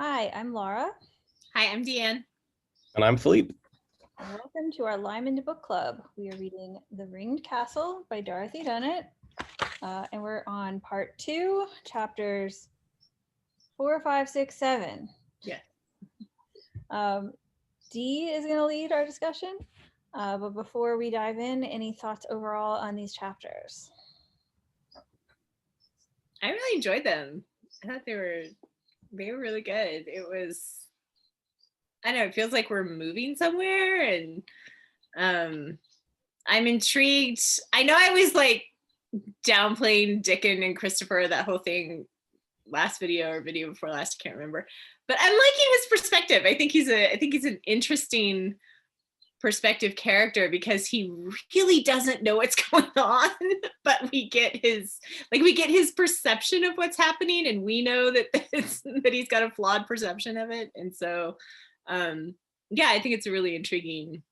Hi, I'm Laura. Hi, I'm Deanne. And I'm Philippe. And welcome to our Lymond Book Club. We are reading The Ringed Castle by Dorothy Dunnett. And we're on part 2, chapters 4, 5, 6, 7. Yeah. Dee is going to lead our discussion. But before we dive in, any thoughts overall on these chapters? I really enjoyed them. I thought they were really good. It was, I don't know, it feels like we're moving somewhere, and I'm intrigued. I know I was like downplaying Dickon and Christopher, that whole thing last video or video before last, I can't remember. But I'm liking his perspective. I think he's an interesting perspective character because he really doesn't know what's going on, but we get his perception of what's happening, and we know that that he's got a flawed perception of it. And so yeah, I think it's a really intriguing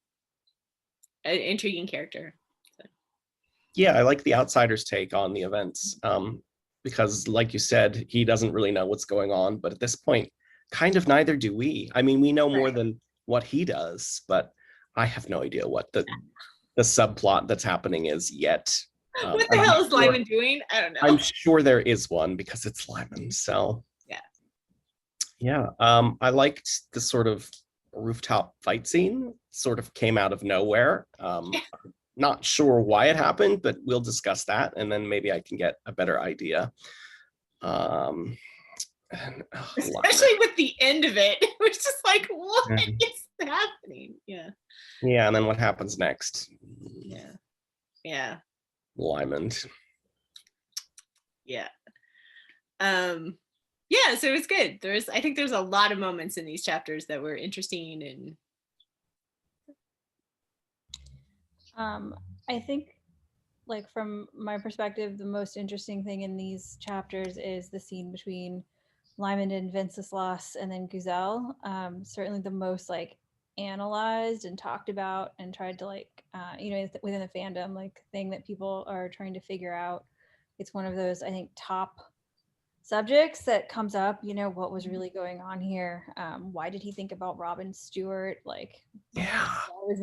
character. So. Yeah, I like the outsider's take on the events because, like you said, he doesn't really know what's going on, but at this point, kind of neither do we. I mean, we know more than what he does, but I have no idea what the subplot that's happening is yet. What the hell is Lymond doing? I don't know. I'm sure there is one because it's Lymond. So yeah. I liked the sort of rooftop fight scene. Sort of came out of nowhere. Not sure why it happened, but we'll discuss that, and then maybe I can get a better idea. Especially with the end of it, it was just like, what is happening? Yeah, and then what happens next? Lymond. So it was good. I think there's a lot of moments in these chapters that were interesting. And I think, like, from my perspective, the most interesting thing in these chapters is the scene between Lymond and Venceslas and then Guzel. Certainly the most like analyzed and talked about and tried to within the fandom, like thing that people are trying to figure out. It's one of those, I think, top subjects that comes up, what was really going on here. Why did he think about Robin Stewart? Like, that was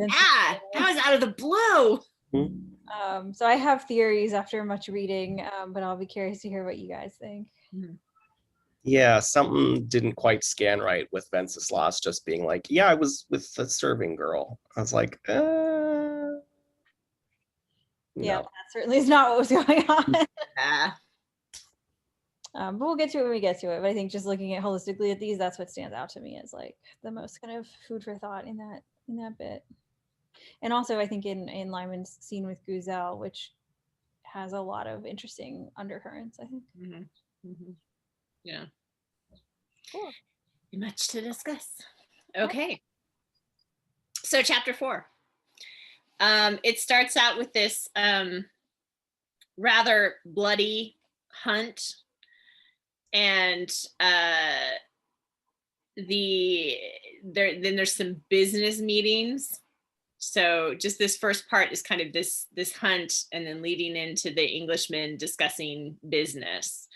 out of the blue. So I have theories after much reading, but I'll be curious to hear what you guys think. Yeah, something didn't quite scan right with Venceslas just being like, yeah, I was with the serving girl. I was like, yeah, that certainly is not what was going on. But we'll get to it when we get to it. But I think just looking at holistically at these, that's what stands out to me as like the most kind of food for thought in that bit. And also I think in Lymond's scene with Guzel, which has a lot of interesting undercurrents, I think. Yeah. Cool. Much to discuss. Okay. So chapter 4. It starts out with this rather bloody hunt, and then there's some business meetings. So just this first part is kind of this hunt, and then leading into the Englishmen discussing business.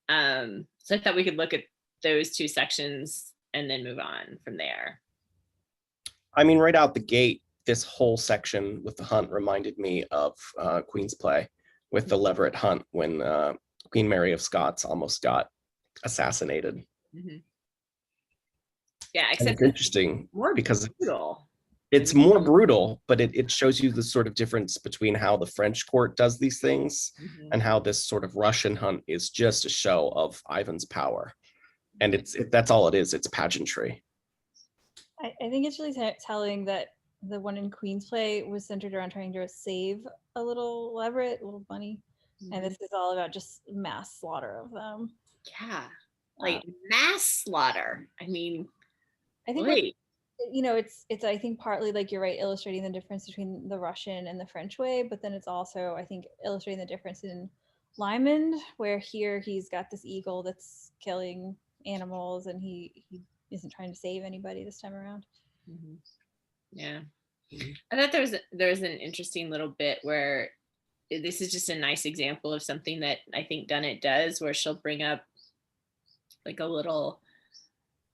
So I thought we could look at those two sections and then move on from there. I mean, right out the gate, this whole section with the hunt reminded me of Queen's Play with the Leveret hunt when Queen Mary of Scots almost got assassinated. Yeah, except it's interesting because brutal. It's more brutal, but it shows you the sort of difference between how the French court does these things and how this sort of Russian hunt is just a show of Ivan's power. And that's all it is. It's pageantry. I think it's really telling that the one in Queen's Play was centered around trying to save a little Leveret, a little bunny. And this is all about just mass slaughter of them. Yeah, like mass slaughter. I mean, I think it's I think partly, like you're right, illustrating the difference between the Russian and the French way, but then it's also, I think, illustrating the difference in Lymond, where here he's got this eagle that's killing animals and he isn't trying to save anybody this time around. Yeah. I thought there was an interesting little bit where this is just a nice example of something that I think Dunnett does, where she'll bring up like a little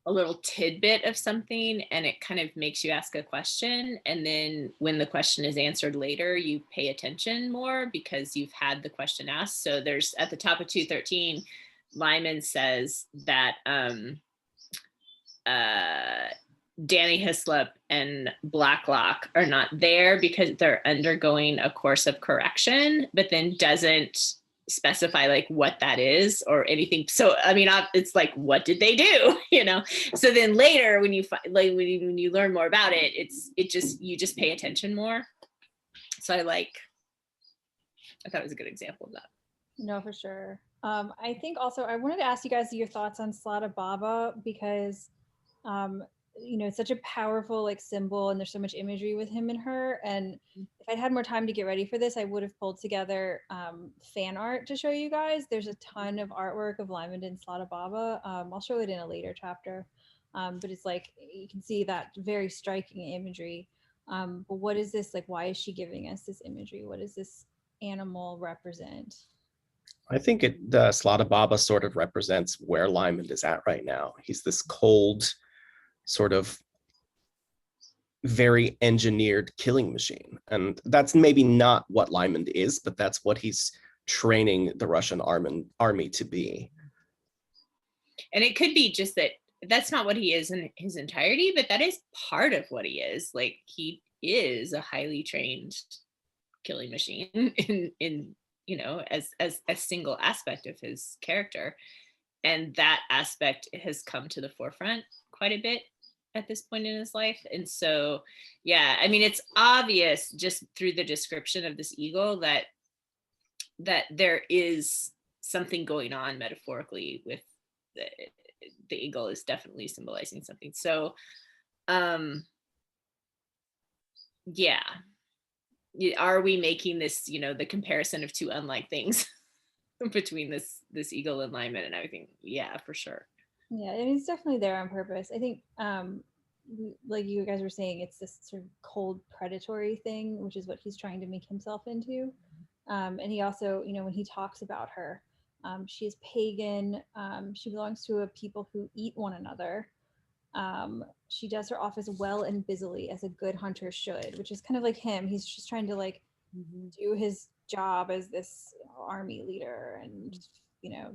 a little tidbit of something, and it kind of makes you ask a question, and then when the question is answered later, you pay attention more because you've had the question asked. So there's at the top of 213, Lymond says that Danny Hislop and Blacklock are not there because they're undergoing a course of correction, but then doesn't specify like what that is or anything. So I mean, it's like, what did they do? You know. So then later, when you like when you learn more about it, you just pay attention more. So I thought it was a good example of that. No, for sure. I think also I wanted to ask you guys your thoughts on Slata Baba because you know, it's such a powerful like symbol and there's so much imagery with him and her. And if I'd had more time to get ready for this, I would have pulled together fan art to show you guys. There's a ton of artwork of Lymond and Slata Baba. I'll show it in a later chapter. But it's like, you can see that very striking imagery. But what is this, like, why is she giving us this imagery? What does this animal represent? I think the Slata Baba sort of represents where Lymond is at right now. He's this cold, sort of very engineered killing machine. And that's maybe not what Lymond is, but that's what he's training the Russian army to be. And it could be just that that's not what he is in his entirety, but that is part of what he is. Like, he is a highly trained killing machine in you know, as a single aspect of his character. And that aspect has come to the forefront quite a bit at this point in his life. And so, yeah, I mean, it's obvious just through the description of this eagle that there is something going on metaphorically with the eagle is definitely symbolizing something. So, yeah. Are we making this, you know, the comparison of two unlike things between this eagle and Lymond and everything? Yeah, for sure. Yeah, and he's definitely there on purpose. I think, like you guys were saying, it's this sort of cold predatory thing, which is what he's trying to make himself into. And he also, you know, when he talks about her, she is pagan. She belongs to a people who eat one another. She does her office well and busily as a good hunter should, which is kind of like him. He's just trying to like do his job as this army leader and, you know,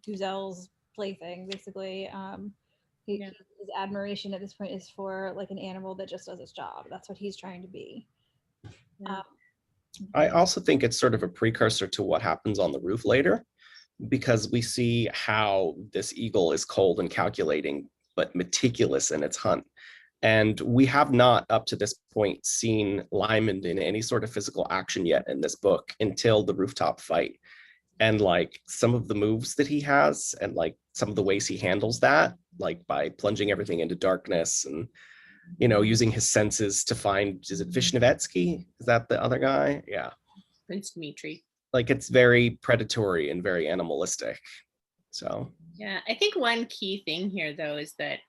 Guzel's plaything basically. His admiration at this point is for like an animal that just does its job. That's what he's trying to be. Yeah. I also think it's sort of a precursor to what happens on the roof later, because we see how this eagle is cold and calculating, but meticulous in its hunt. And we have not, up to this point, seen Lymond in any sort of physical action yet in this book until the rooftop fight. And like some of the moves that he has and like some of the ways he handles that, like by plunging everything into darkness and, you know, using his senses to find, is it Vishnevetsky? Is that the other guy? Yeah. Prince Dimitri. Like, it's very predatory and very animalistic. So yeah, I think one key thing here though is that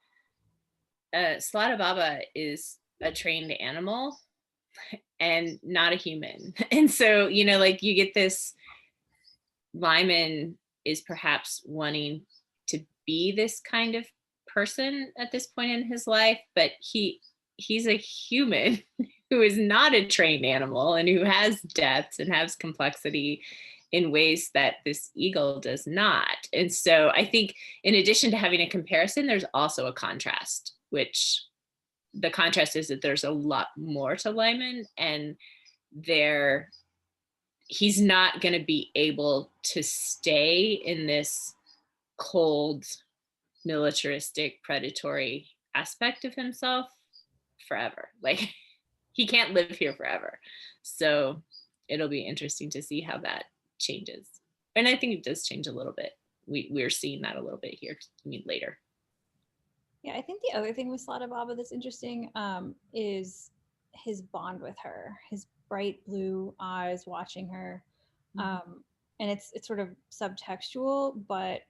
Slata Baba is a trained animal and not a human. And so, you know, like you get this, Lymond is perhaps wanting to be this kind of person at this point in his life, but he's a human who is not a trained animal and who has depth and has complexity in ways that this eagle does not. And so I think in addition to having a comparison, there's also a contrast, which the contrast is that there's a lot more to Lymond, and he's not going to be able to stay in this cold, militaristic, predatory aspect of himself forever. Like, he can't live here forever. So it'll be interesting to see how that changes. And I think it does change a little bit. We're seeing that a little bit here, I mean, later. Yeah, I think the other thing with Slata Baba that's interesting is his bond with her, his bright blue eyes watching her. And it's sort of subtextual, but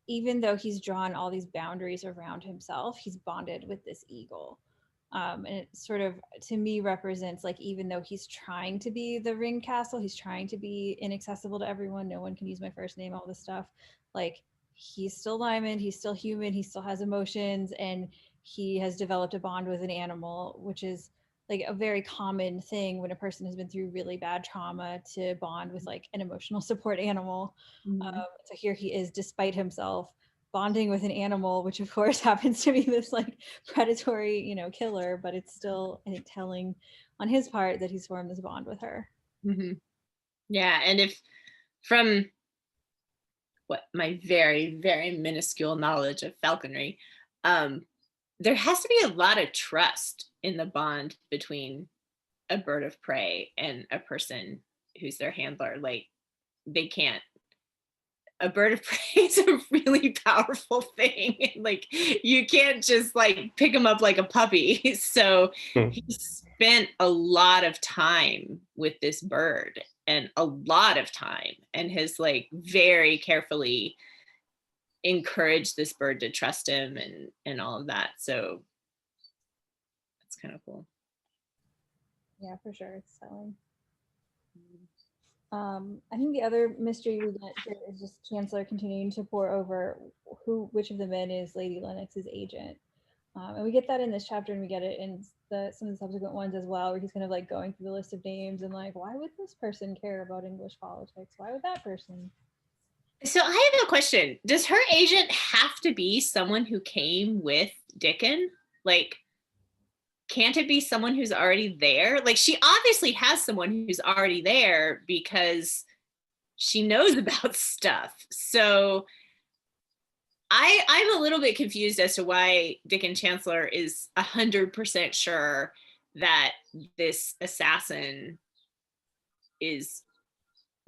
even though he's drawn all these boundaries around himself, he's bonded with this eagle. And it sort of, to me, represents like, even though he's trying to be the ring castle, he's trying to be inaccessible to everyone, no one can use my first name, all this stuff, like he's still Lymond, he's still human, he still has emotions, and he has developed a bond with an animal, which is like a very common thing when a person has been through really bad trauma, to bond with like an emotional support animal. So here he is, despite himself, bonding with an animal, which of course happens to be this like predatory, you know, killer, but it's still, I think, telling on his part that he's formed this bond with her. Yeah, and if from what my very, very minuscule knowledge of falconry, there has to be a lot of trust in the bond between a bird of prey and a person who's their handler. Like, they can't, a bird of prey is a really powerful thing. Like, you can't just like pick him up like a puppy. So he spent a lot of time with this bird, and a lot of time, and has like very carefully encouraged this bird to trust him and all of that. So that's kind of cool. Yeah, for sure, it's telling. I think the other mystery we get here is just Chancellor continuing to pore over which of the men is Lady Lennox's agent. And we get that in this chapter, and we get it in some of the subsequent ones as well, where he's kind of like going through the list of names and like, why would this person care about English politics? Why would that person? So I have a question. Does her agent have to be someone who came with Dickon? Like, can't it be someone who's already there? Like, she obviously has someone who's already there because she knows about stuff. So I'm a little bit confused as to why Dickon Chancellor is 100% sure that this assassin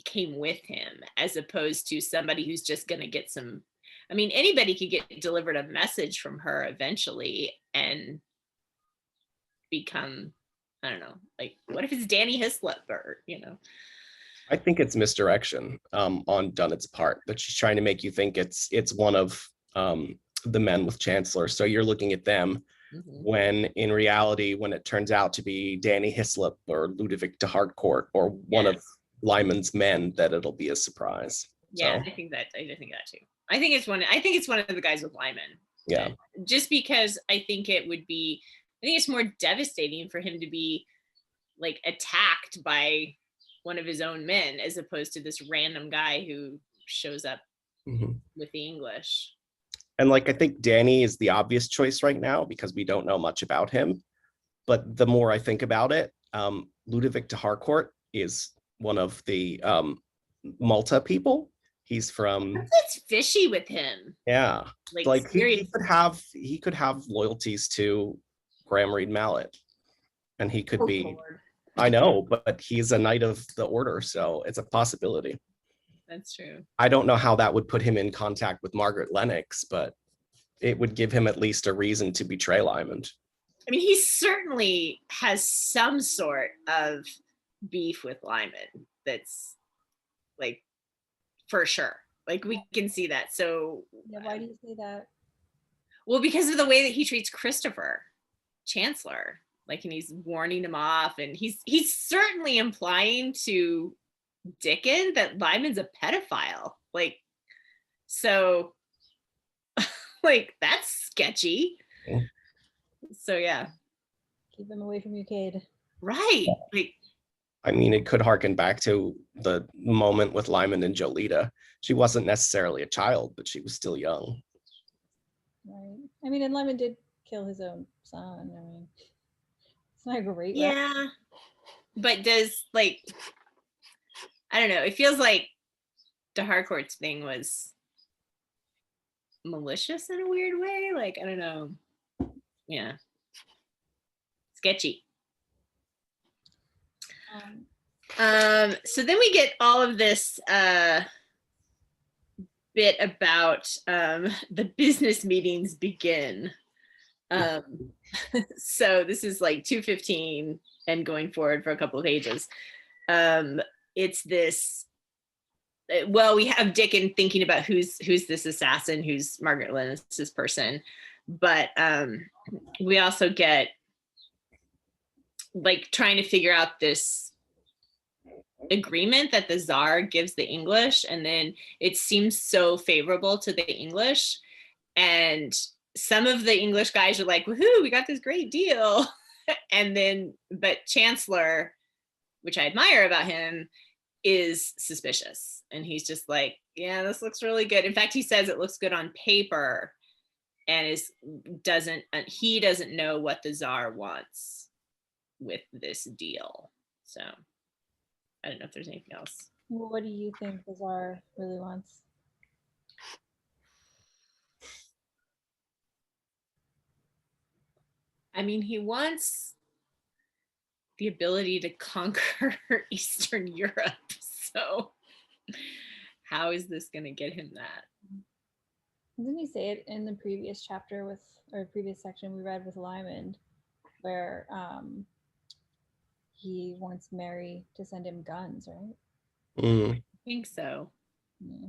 came with him, as opposed to somebody who's just going to get some. I mean, anybody could get delivered a message from her eventually and become, I don't know, like, what if it's Danny Hislop, or, you know? I think it's misdirection on Dunnett's part, that she's trying to make you think it's one of the men with Chancellor. So you're looking at them, when in reality, when it turns out to be Danny Hislop or Ludovic de Harcourt or one of Lymond's men, that it'll be a surprise. Yeah, so. I think that too. I think it's one of the guys with Lymond. Yeah. Just because I think it's more devastating for him to be like attacked by one of his own men, as opposed to this random guy who shows up with the English. And like, I think Danny is the obvious choice right now because we don't know much about him. But the more I think about it, Ludovic de Harcourt is one of the Malta people. He's from. That's fishy with him. Yeah, like he could have loyalties to Graham Reed Mallet, and he could be. Lord. I know, but he's a knight of the order, so it's a possibility. That's true. I don't know how that would put him in contact with Margaret Lennox, but it would give him at least a reason to betray Lymond. I mean, he certainly has some sort of beef with Lymond. That's like, for sure. Like, we can see that. So yeah, why do you say that? Well, because of the way that he treats Christopher Chancellor. Like, and he's warning him off, and he's certainly implying to Dickon that Lymond's a pedophile. Like, so like, that's sketchy. Yeah. So yeah. Keep him away from you, Cade. Right. Like, I mean, it could harken back to the moment with Lymond and Jolita. She wasn't necessarily a child, but she was still young. Right. I mean, and Lymond did kill his own son. I mean, it's not great. Yeah. Right? But does, like, I don't know. It feels like de Harcourt's thing was malicious in a weird way. Like, I don't know. Yeah. Sketchy. So then we get all of this bit about the business meetings begin. So this is like 2:15 and going forward for a couple of pages. It's this, well, we have Dickon thinking about who's this assassin, who's Margaret Lennox's person, but we also get like trying to figure out this agreement that the Tsar gives the English, and then it seems so favorable to the English, and some of the English guys are like, woohoo, we got this great deal. And then, but Chancellor, which I admire about him, is suspicious, and he's just like, yeah, this looks really good. In fact, he says it looks good on paper, and he doesn't know what the Tsar wants with this deal. So I don't know if there's anything else. Well, what do you think the Tsar really wants? I mean, he wants the ability to conquer Eastern Europe. So how is this going to get him that? Didn't he say it in the previous chapter or previous section we read with Lymond, where he wants Mary to send him guns, right? I think so. Yeah.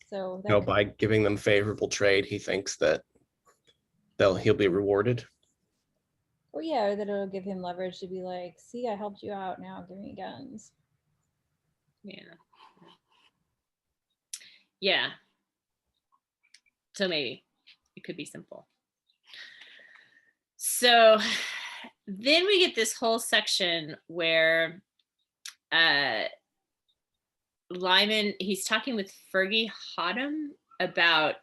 So that You know, by giving them favorable trade, he thinks that he'll be rewarded. Or yeah, or that it'll give him leverage to be like, see, I helped you out, now give me guns. Yeah. So maybe it could be simple. So then we get this whole section where Lymond, he's talking with Fergie Hotham about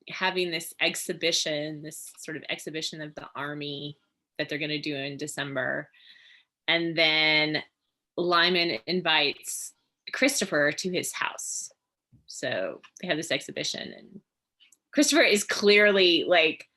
having this exhibition, this sort of exhibition of the army that they're going to do in December. And then Lymond invites Christopher to his house. So they have this exhibition, and Christopher is clearly like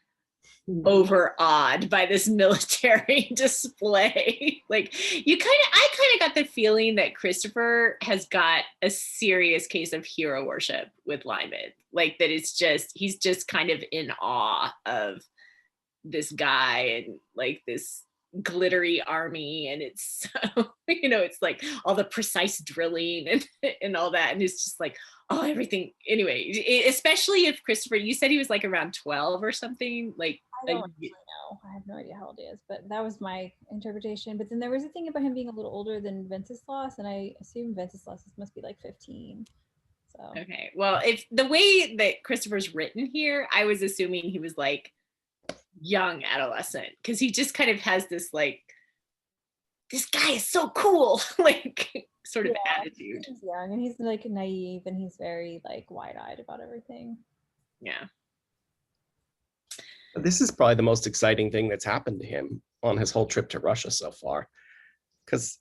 overawed by this military display. Like I kind of got the feeling that Christopher has got a serious case of hero worship with Lymond. Like that he's just kind of in awe of this guy and like this glittery army, and it's so, it's like all the precise drilling and all that, and it's just like, oh, everything. Anyway, especially if Christopher, you said he was like around 12 or something, like I don't actually know. I have no idea how old he is, but that was my interpretation. But then there was a thing about him being a little older than Venceslas, and I assume Venceslas must be like 15. So okay, well, if the way that Christopher's written here, I was assuming he was like young adolescent, because he just kind of has this like, this guy is so cool, like sort of attitude. He's young and he's like naive, and he's very like wide-eyed about everything. Yeah. This is probably the most exciting thing that's happened to him on his whole trip to Russia so far, because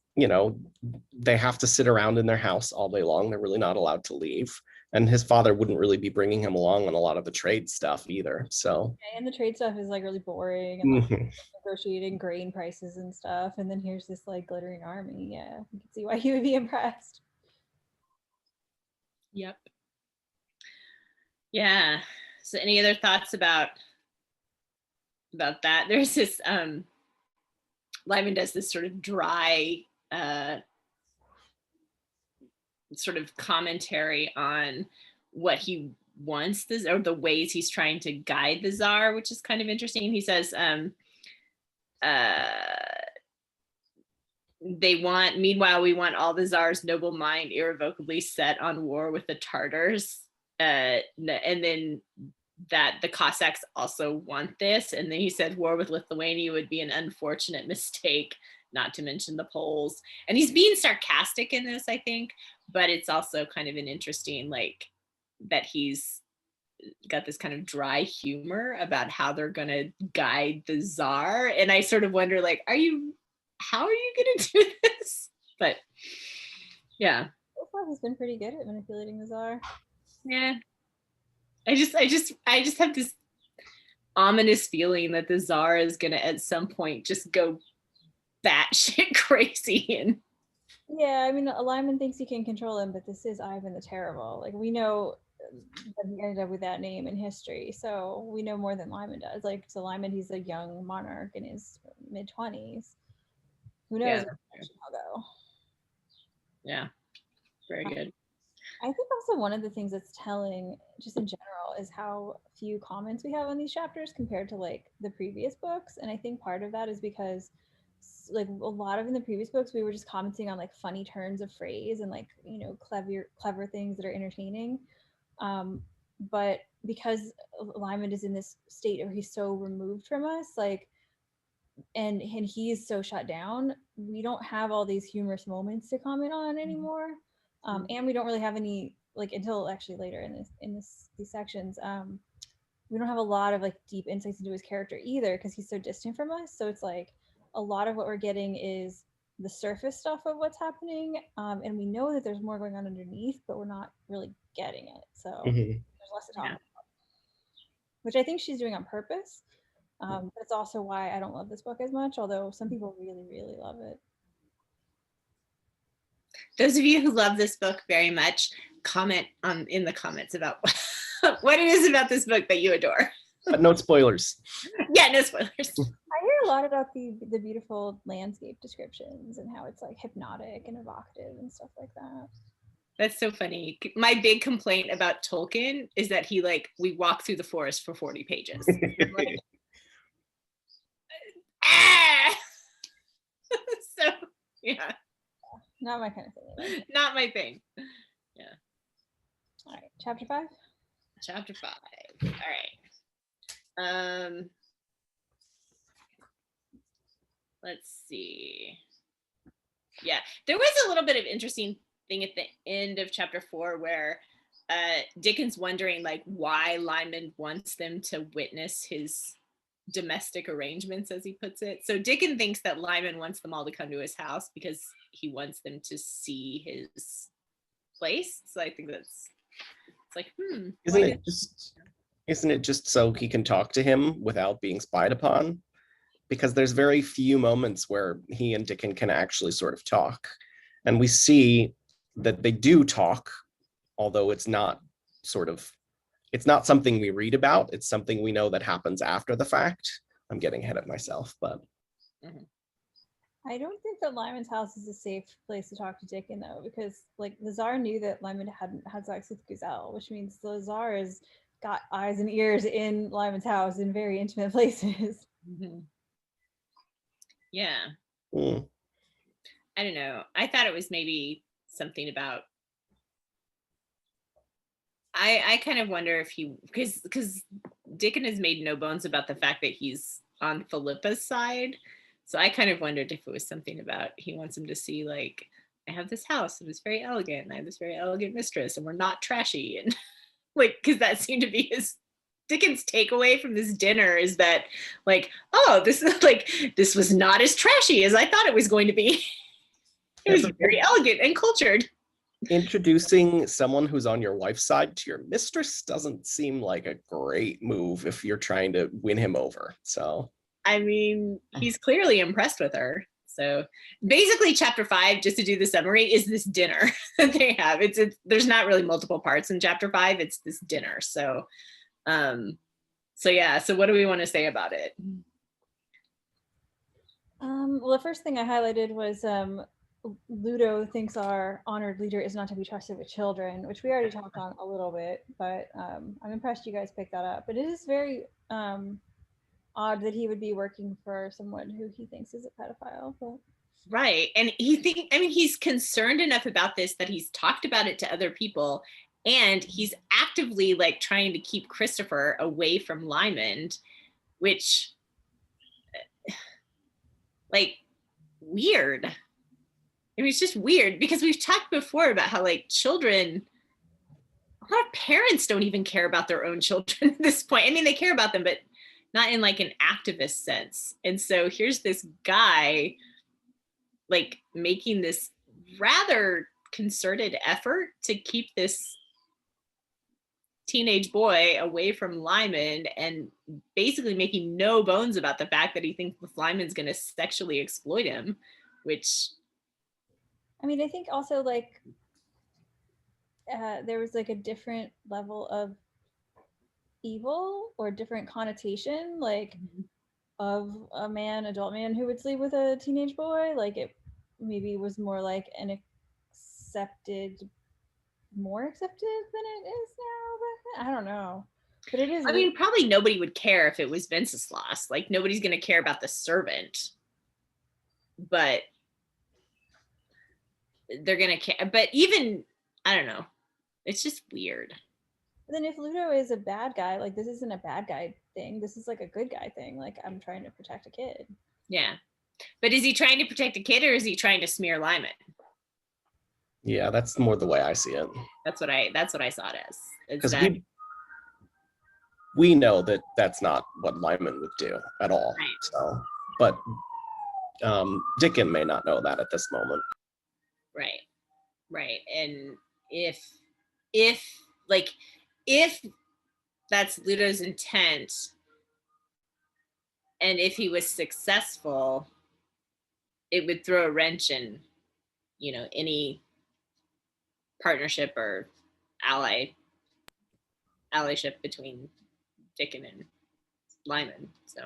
they have to sit around in their house all day long. They're really not allowed to leave, and his father wouldn't really be bringing him along on a lot of the trade stuff either. So and the trade stuff is like really boring, and like, negotiating grain prices and stuff, and then here's this like glittering army. Yeah, you can see why he would be impressed. Yep. Yeah. So any other thoughts about that? There's this Lymond does this sort of dry sort of commentary on what he wants or the ways he's trying to guide the Tsar, which is kind of interesting. He says meanwhile we want all the Tsar's noble mind irrevocably set on war with the Tartars, and then that the Cossacks also want this. And then he said war with Lithuania would be an unfortunate mistake, not to mention the Poles. And he's being sarcastic in this, I think, but it's also kind of an interesting, like, that he's got this kind of dry humor about how they're going to guide the Tsar. And I sort of wonder, like, how are you going to do this? But yeah. So far, he's been pretty good at manipulating the Tsar. Yeah. I just have this ominous feeling that the Tsar is going to at some point just go batshit crazy. And yeah, I mean, Lymond thinks he can control him, but this is Ivan the Terrible. Like, we know that he ended up with that name in history, so we know more than Lymond does. Like, so Lymond, he's a young monarch in his mid-20s. Who knows where he'll go? Yeah, very good. I think also one of the things that's telling, just in general, is how few comments we have on these chapters compared to like the previous books. And I think part of that is because like a lot of in the previous books, we were just commenting on like funny turns of phrase and like, clever things that are entertaining. But because Lymond is in this state where he's so removed from us, like, and he's so shut down, we don't have all these humorous moments to comment on anymore. And we don't really have any, like, until actually later in these sections, we don't have a lot of like deep insights into his character either, because he's so distant from us. So it's like a lot of what we're getting is the surface stuff of what's happening, and we know that there's more going on underneath, but we're not really getting it. So there's less to talk about, which I think she's doing on purpose. That's also why I don't love this book as much, although some people really, really love it. Those of you who love this book very much, comment in the comments about what it is about this book that you adore. But no spoilers. Yeah, no spoilers. I hear a lot about the beautiful landscape descriptions and how it's like hypnotic and evocative and stuff like that. That's so funny. My big complaint about Tolkien is that we walk through the forest for 40 pages. Like, so yeah. Not my kind of thing either. Not my thing. Yeah. All right, chapter 5. Chapter 5. All right. Let's see. Yeah, there was a little bit of interesting thing at the end of chapter 4 where Dickens wondering like why Lymond wants them to witness his domestic arrangements, as he puts it. So Dickens thinks that Lymond wants them all to come to his house because he wants them to see his place. So I think that's, it's like, isn't it just so he can talk to him without being spied upon? Because there's very few moments where he and Dickens can actually sort of talk. And we see that they do talk, although it's not something we read about. It's something we know that happens after the fact. I'm getting ahead of myself, but. I don't think that Lymond's house is a safe place to talk to Dickon, though, because like the Tsar knew that Lymond hadn't had sex with Guzel, which means the Tsar has got eyes and ears in Lymond's house in very intimate places. Yeah. I don't know. I thought it was maybe something about, I kind of wonder if because Dickon has made no bones about the fact that he's on Philippa's side. So I kind of wondered if it was something about he wants him to see like, I have this house and it's very elegant and I have this very elegant mistress and we're not trashy. And like, because that seemed to be his Dickens' takeaway from this dinner is that like, oh, this was not as trashy as I thought it was going to be. It was very elegant and cultured. Introducing someone who's on your wife's side to your mistress doesn't seem like a great move if you're trying to win him over. So, I mean, he's clearly impressed with her. So basically chapter 5, just to do the summary, is this dinner that they have. It's there's not really multiple parts in chapter 5. It's this dinner. So yeah, so what do we want to say about it? Well, the first thing I highlighted was Ludo thinks our honored leader is not to be trusted with children, which we already talked on a little bit, but I'm impressed you guys picked that up. But it is very odd that he would be working for someone who he thinks is a pedophile. But. Right. And he's concerned enough about this that he's talked about it to other people, and he's actively like trying to keep Christopher away from Lymond, which like weird. I mean, it's just weird because we've talked before about how like children, a lot of parents don't even care about their own children at this point. I mean, they care about them, but not in like an activist sense. And so here's this guy like making this rather concerted effort to keep this teenage boy away from Lymond and basically making no bones about the fact that he thinks Lymond's going to sexually exploit him, which... I mean, I think also like there was like a different level of evil or different connotation like of a adult man who would sleep with a teenage boy. Like it maybe was more like more accepted than it is now. But I don't know. But it is. I mean, probably nobody would care if it was Venceslas. Like nobody's going to care about the servant. but they're gonna care. But even, I don't know, it's just weird. But then if Ludo is a bad guy, like this isn't a bad guy thing. This is like a good guy thing. Like I'm trying to protect a kid. Yeah. But is he trying to protect a kid, or is he trying to smear Lymond? Yeah, that's more the way I see it. That's what I saw it as. Because that we know that that's not what Lymond would do at all. Right. So, but Dickon may not know that at this moment. Right. And if that's Ludo's intent, and if he was successful, it would throw a wrench in, any partnership or allyship between Dickon and Lymond. So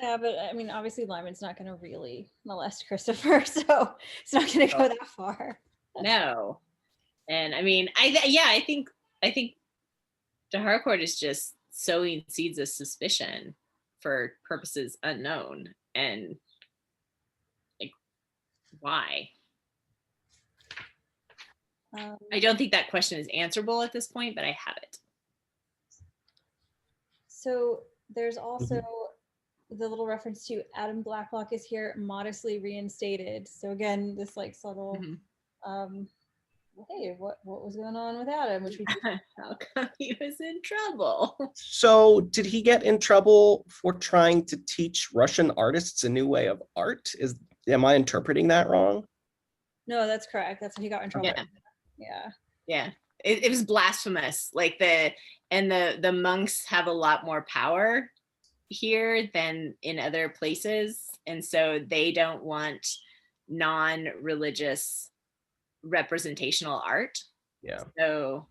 yeah, but I mean, obviously Lymond's not going to really molest Christopher, so it's not going to go that far. No, and I mean, I think de Harcourt is just sowing seeds of suspicion for purposes unknown, and like, why? I don't think that question is answerable at this point, but I have it. So there's also the little reference to Adam Blacklock is here, modestly reinstated. So again, this like subtle, hey, what was going on with Adam? Which we how come he was in trouble? So did he get in trouble for trying to teach Russian artists a new way of art? Am I interpreting that wrong? No, that's correct. That's what he got in trouble. Yeah. It was blasphemous. Like the monks have a lot more power here than in other places, and so they don't want non-religious representational art. Yeah. So,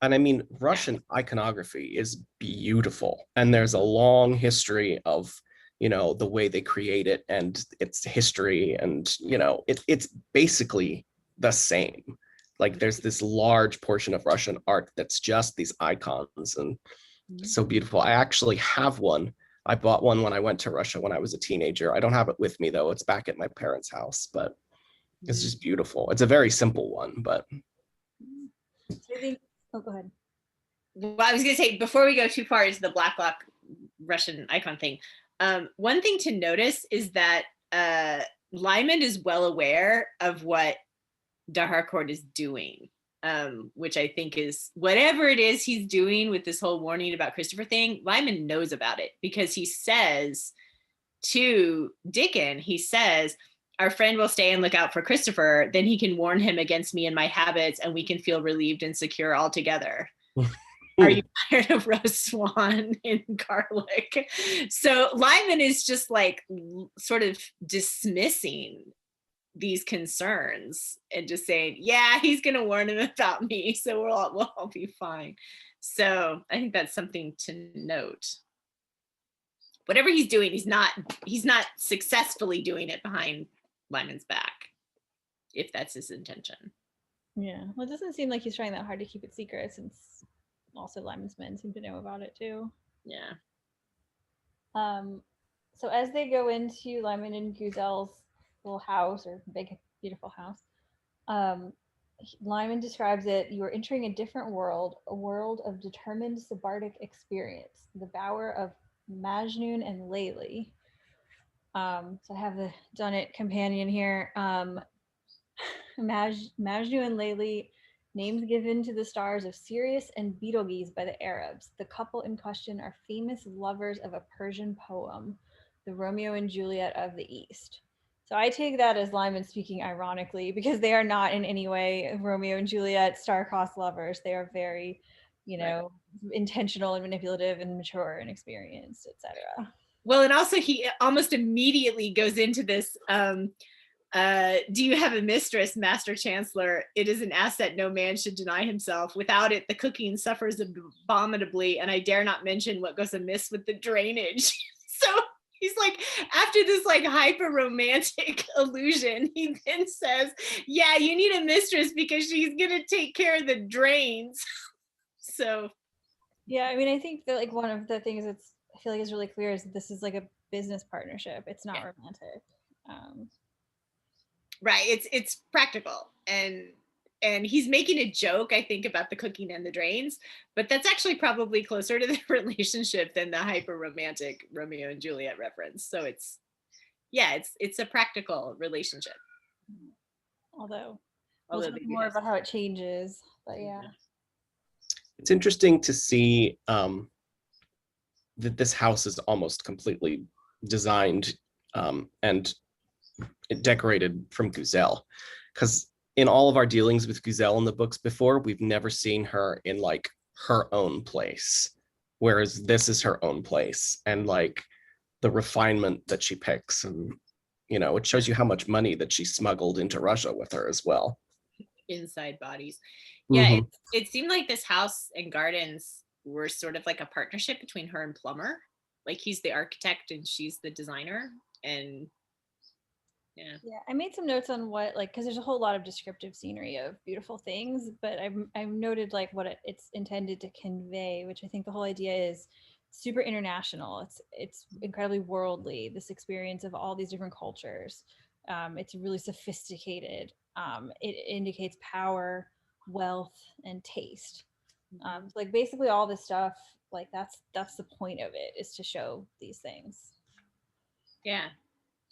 and I mean, Russian iconography is beautiful, and there's a long history of the way they create it and its history, and it's basically the same. Like there's this large portion of Russian art that's just these icons, and so beautiful. I actually have one. I bought one when I went to Russia when I was a teenager. I don't have it with me though. It's back at my parents' house, but it's just beautiful. It's a very simple one, but. Oh, go ahead. Well, I was going to say, before we go too far into the Blacklock Russian icon thing, one thing to notice is that Lymond is well aware of what de Harcourt is doing, which I think is whatever it is he's doing with this whole warning about Christopher thing. Lymond knows about it, because he says to Dickon, he says, our friend will stay and look out for Christopher, then he can warn him against me and my habits, and we can feel relieved and secure all together. Are you tired of roast swan and garlic? So Lymond is just like sort of dismissing these concerns and just saying, yeah, he's going to warn him about me, so we'll all be fine. So I think that's something to note. Whatever he's doing, he's not successfully doing it behind Lymond's back, if that's his intention. Yeah, well, it doesn't seem like he's trying that hard to keep it secret, since also Lymond's men seem to know about it too. Yeah. So as they go into Lymond and Guzel's little house, or big beautiful house, Lymond describes it: you are entering a different world, a world of determined subarctic experience, the bower of Majnun and Layli. So I have the Dunnett companion here. Majnun and Layli, names given to the stars of Sirius and Betelgeuse by the Arabs. The couple in question are famous lovers of a Persian poem, the Romeo and Juliet of the East. So I take that as Lymond speaking ironically, because they are not in any way Romeo and Juliet star-crossed lovers. They are very, intentional and manipulative and mature and experienced, etc. Well, and also he almost immediately goes into this, do you have a mistress, Master Chancellor? It is an asset no man should deny himself. Without it, the cooking suffers abominably, and I dare not mention what goes amiss with the drainage. So he's like, after this like hyper romantic illusion, he then says, yeah, you need a mistress because she's gonna take care of the drains. So yeah, I mean, I think that like one of the things I feel like is really clear is that this is like a business partnership. It's not romantic. Right. It's practical, and he's making a joke, I think, about the cooking and the drains, but that's actually probably closer to the relationship than the hyper romantic Romeo and Juliet reference. So it's a practical relationship. Although we'll Although talk they do more have about how it changes, but yeah. It's interesting to see that this house is almost completely designed and decorated from Guzel, because in all of our dealings with Guzel in the books before, we've never seen her in like her own place, whereas this is her own place, and like the refinement that she picks, and you know, it shows you how much money that she smuggled into Russia with her as well. inside bodies. Yeah, Mhm. it seemed like this house and gardens were sort of like a partnership between her and Plummer. Like he's the architect and she's the designer. And yeah. Yeah, I made some notes on what, like, because there's a whole lot of descriptive scenery of beautiful things, but I've noted like what it's intended to convey, which I think the whole idea is super international. It's incredibly worldly. This experience of all these different cultures. It's really sophisticated. It indicates power, wealth, and taste. So like basically all this stuff, like that's the point of it, is to show these things. Yeah.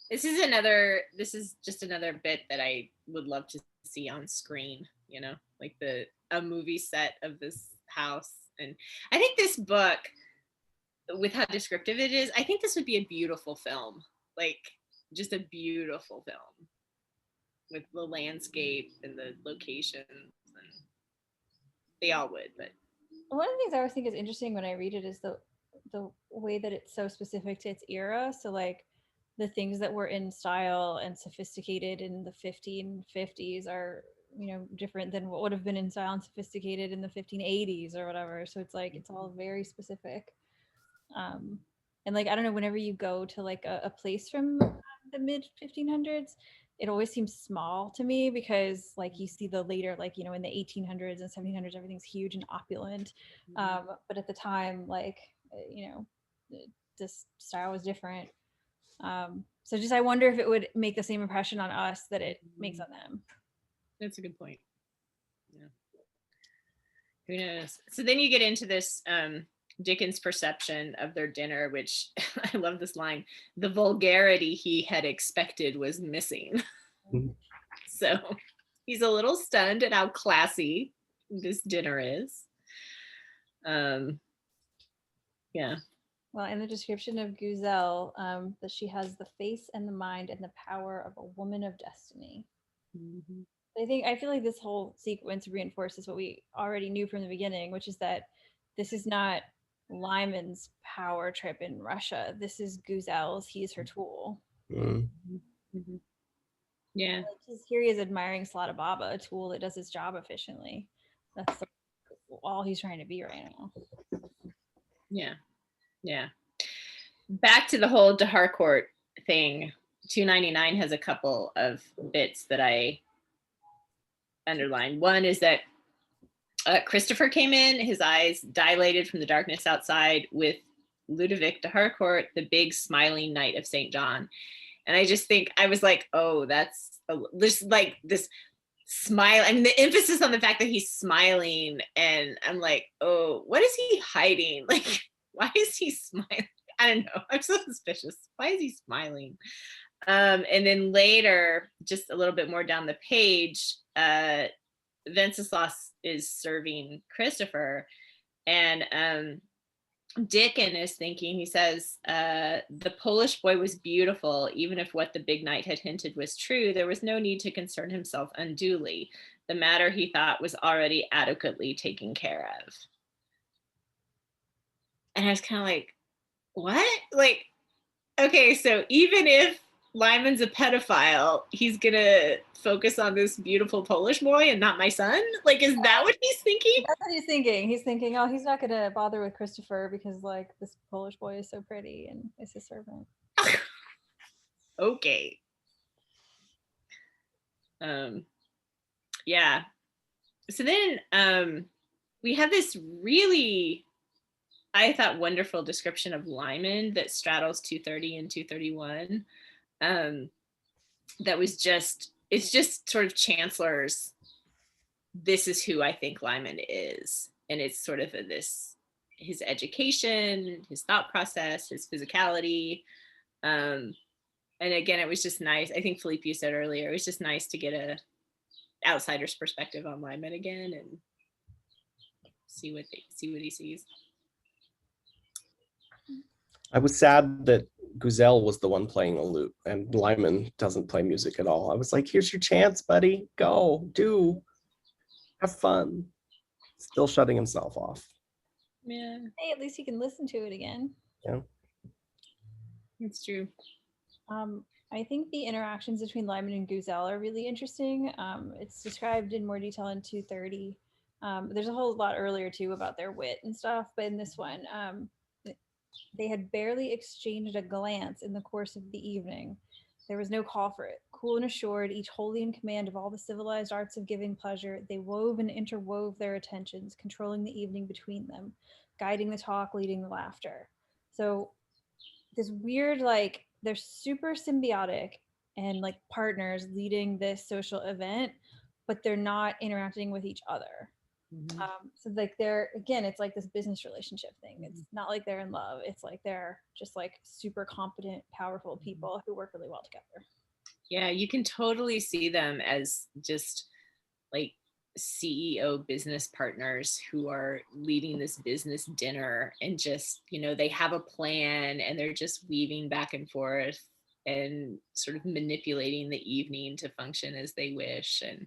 This is just another bit that I would love to see on screen, you know, like a movie set of this house. And I think this book, with how descriptive it is, I think this would be a beautiful film, like just a beautiful film with the landscape and the locations, and they all would. But one of the things I always think is interesting when I read it is the way that it's so specific to its era. So like the things that were in style and sophisticated in the 1550s are, you know, different than what would have been in style and sophisticated in the 1580s or whatever. So it's like it's all very specific. And like I don't know, whenever you go to like a place from the mid 1500s, it always seems small to me, because like you see the later, like, you know, in the 1800s and 1700s, everything's huge and opulent, but at the time, like, you know, this style was different. So just I wonder if it would make the same impression on us that it makes on them. that's a good point. Yeah. Who knows? So then you get into this Dickens' perception of their dinner, which I love this line: the vulgarity he had expected was missing. So he's a little stunned at how classy this dinner is. Yeah. Well, in the description of Guzel, that she has the face and the mind and the power of a woman of destiny. Mm-hmm. I feel like this whole sequence reinforces what we already knew from the beginning, which is that this is not Lymond's power trip in Russia. This is Guzel's. He's her tool. Mm. Mm-hmm. Yeah. Like here he is admiring Slata Baba, a tool that does its job efficiently. That's all he's trying to be right now. Yeah. Yeah. Back to the whole de Harcourt thing. 299 has a couple of bits that I underlined. One is that Christopher came in, his eyes dilated from the darkness outside, with Ludovic de Harcourt, the big smiling knight of St. John. And I just think, I was like, oh, that's there's like this smile. I mean, the emphasis on the fact that he's smiling, and I'm like, oh, what is he hiding? Like, why is he smiling? I don't know. I'm so suspicious. Why is he smiling? And then later, just a little bit more down the page, Venceslas is serving Christopher, and Dickon is thinking, he says, the Polish boy was beautiful. Even if what the big knight had hinted was true, there was no need to concern himself unduly. The matter, he thought, was already adequately taken care of. And I was kind of like, what? Like, okay, so even if Lymond's a pedophile, he's gonna focus on this beautiful Polish boy and not my son? Like, is that what he's thinking? That's what he's thinking. He's thinking, oh, he's not gonna bother with Christopher because like this Polish boy is so pretty and is his servant. Okay. Yeah. So then we have this really, I thought, wonderful description of Lymond that straddles 230 and 231. that was just, it's just sort of Chancellor's, this is who I think Lymond is. And it's sort of this, his education, his thought process, his physicality. And again, it was just nice. I think Philippe, you said earlier, it was just nice to get a outsider's perspective on Lymond again and see what he sees. I was sad that Guzel was the one playing a lute and Lymond doesn't play music at all. I was like, here's your chance, buddy. Go, do, have fun. Still shutting himself off. Yeah. Hey, at least you can listen to it again. Yeah. It's true. I think the interactions between Lymond and Guzel are really interesting. It's described in more detail in 230. There's a whole lot earlier too about their wit and stuff, but in this one, they had barely exchanged a glance in the course of the evening. There was no call for it. Cool and assured, each wholly in command of all the civilized arts of giving pleasure, they wove and interwove their attentions, controlling the evening between them, guiding the talk, leading the laughter. So this weird, like, they're super symbiotic and like partners leading this social event, but they're not interacting with each other. So like they're, again, it's like this business relationship thing. It's not like they're in love. It's like they're just like super competent, powerful people who work really well together. Yeah, you can totally see them as just like CEO business partners who are leading this business dinner and just, you know, they have a plan and they're just weaving back and forth and sort of manipulating the evening to function as they wish. And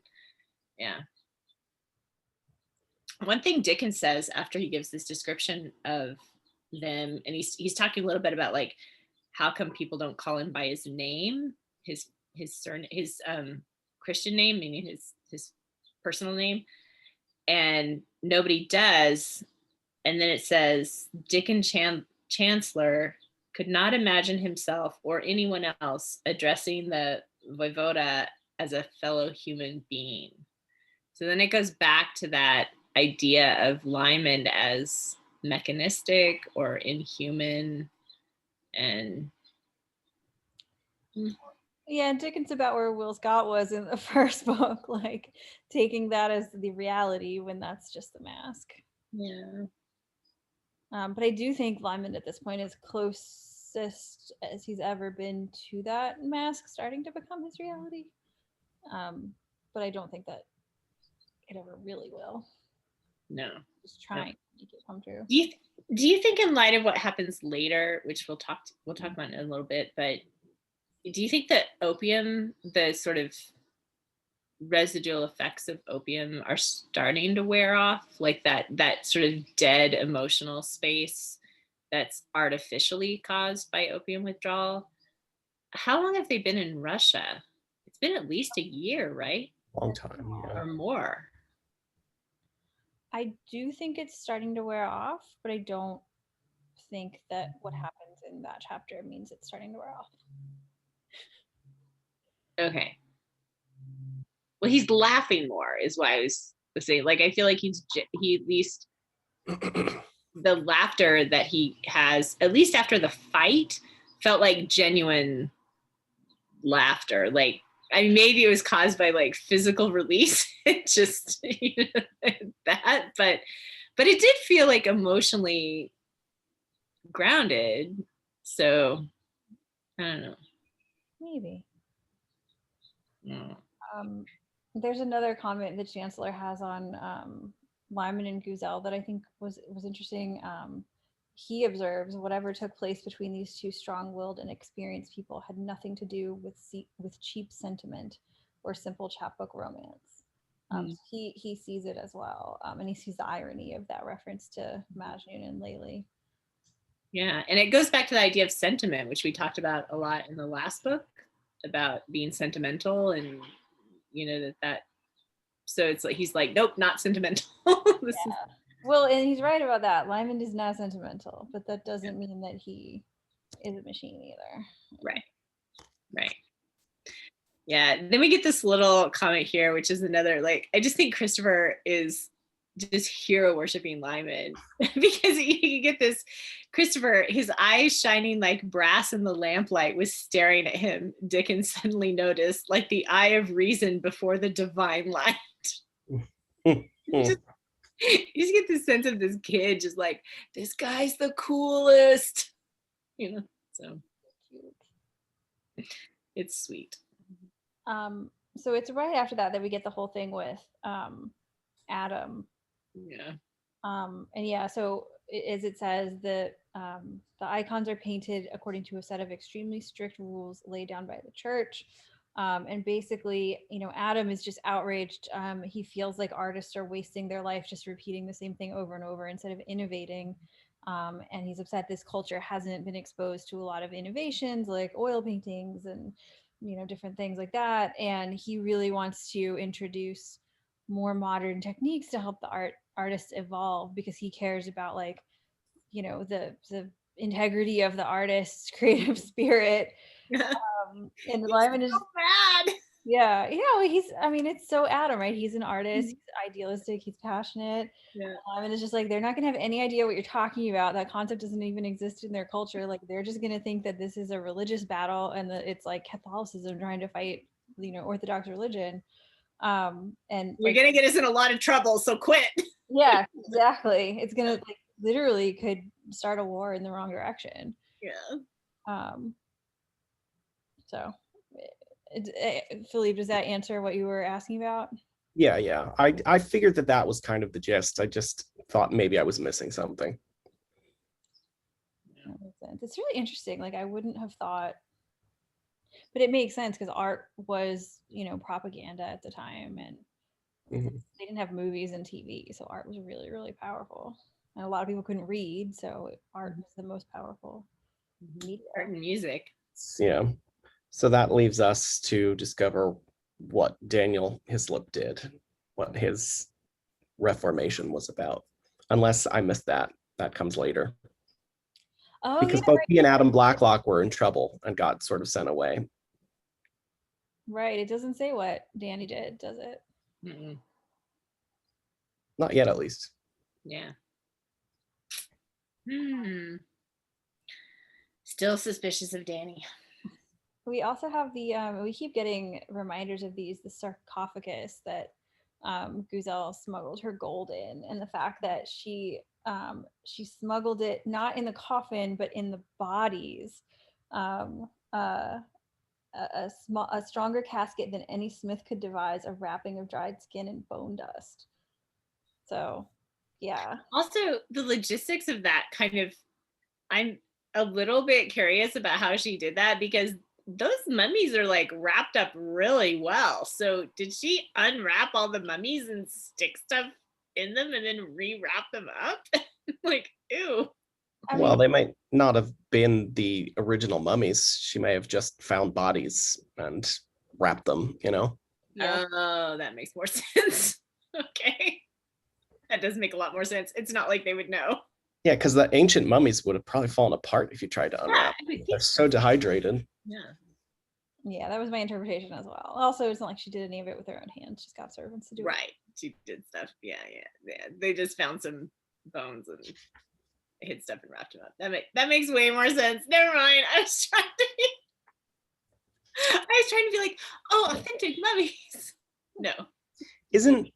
yeah. One thing Dickens says after he gives this description of them, and he's talking a little bit about like how come people don't call him by his name, his Christian name, meaning his personal name, and nobody does. And then it says Dickon Chancellor could not imagine himself or anyone else addressing the voivoda as a fellow human being. So then it goes back to that idea of Lymond as mechanistic or inhuman. And yeah, Dickens about where Will Scott was in the first book, like taking that as the reality when that's just the mask. yeah. But I do think Lymond at this point is closest as he's ever been to that mask starting to become his reality. But I don't think that it ever really will. No. Just trying to make it come true. Do you think in light of what happens later, which we'll talk about in a little bit, but do you think that opium, the sort of residual effects of opium are starting to wear off, like that sort of dead emotional space that's artificially caused by opium withdrawal? How long have they been in Russia? It's been at least a year, right? Long time, yeah. Or more. I do think it's starting to wear off, but I don't think that what happens in that chapter means it's starting to wear off. Okay. Well, he's laughing more is what I was saying. Like, I feel like he at least the laughter that he has, at least after the fight, felt like genuine laughter. Like, I mean, maybe it was caused by like physical release, just that, but it did feel like emotionally grounded. So I don't know. Maybe. No. There's another comment the Chancellor has on Lymond and Guzel that I think was interesting. He observes whatever took place between these two strong-willed and experienced people had nothing to do with cheap sentiment or simple chapbook romance. He sees it as well, and he sees the irony of that reference to Majnun and Layli. Yeah, and it goes back to the idea of sentiment, which we talked about a lot in the last book, about being sentimental, and you know that. So it's like he's like, nope, not sentimental. Well, and he's right about that. Lymond is not sentimental, but that doesn't mean that he is a machine either. Right. Yeah. Then we get this little comment here, which is another, like, I just think Christopher is just hero worshiping Lymond because you get this Christopher, his eyes shining like brass in the lamplight, was staring at him. Dickens suddenly noticed, like the eye of reason before the divine light. You just get the sense of this kid just like, this guy's the coolest, so it's sweet. So it's right after that we get the whole thing with Adam. Yeah. And yeah, so as it says, the icons are painted according to a set of extremely strict rules laid down by the church. And basically, Adam is just outraged. He feels like artists are wasting their life just repeating the same thing over and over instead of innovating. And he's upset this culture hasn't been exposed to a lot of innovations like oil paintings and different things like that. And he really wants to introduce more modern techniques to help the artists evolve, because he cares about the integrity of the artist's creative spirit. And Lymond is so mad. Yeah, it's so Adam, right? He's an artist, he's idealistic, he's passionate. Yeah. And it's just like, they're not gonna have any idea what you're talking about. That concept doesn't even exist in their culture. Like, they're just gonna think that this is a religious battle and that it's like Catholicism trying to fight, Orthodox religion. And you're gonna get us in a lot of trouble, so quit. Yeah, exactly. It's gonna literally could start a war in the wrong direction. Yeah. So Philippe, does that answer what you were asking about? Yeah. I figured that was kind of the gist. I just thought maybe I was missing something. That makes sense. It's really interesting. Like, I wouldn't have thought, but it makes sense because art was, propaganda at the time, and they didn't have movies and TV, so art was really, really powerful. And a lot of people couldn't read, so art was the most powerful media. Art and music. Yeah. So that leaves us to discover what Daniel Hislop did, what his reformation was about. Unless I missed that. That comes later. Oh, because yeah, both right. he and Adam Blacklock were in trouble and got sort of sent away. Right. It doesn't say what Danny did, does it? Mm-mm. Not yet, at least. Yeah. Still suspicious of Danny. We also have we keep getting reminders of the sarcophagus that Guzel smuggled her gold in, and the fact that she smuggled it not in the coffin but in the bodies. A stronger casket than any smith could devise, a wrapping of dried skin and bone dust. So, yeah. Also, the logistics of that I'm a little bit curious about how she did that, because those mummies are like wrapped up really well. So did she unwrap all the mummies and stick stuff in them and then rewrap them up? Like, ew. Well, they might not have been the original mummies. She may have just found bodies and wrapped them, Yeah. Oh, that makes more sense. Okay. That does make a lot more sense. It's not like they would know. Yeah, because the ancient mummies would have probably fallen apart if you tried to unwrap. They're so dehydrated. Yeah, that was my interpretation as well. Also, it's not like she did any of it with her own hands. She's got servants to do it. Right. She did stuff. Yeah. They just found some bones and hid stuff and wrapped them up. That makes way more sense. Never mind. I was trying to be like, oh, authentic mummies. No. Isn't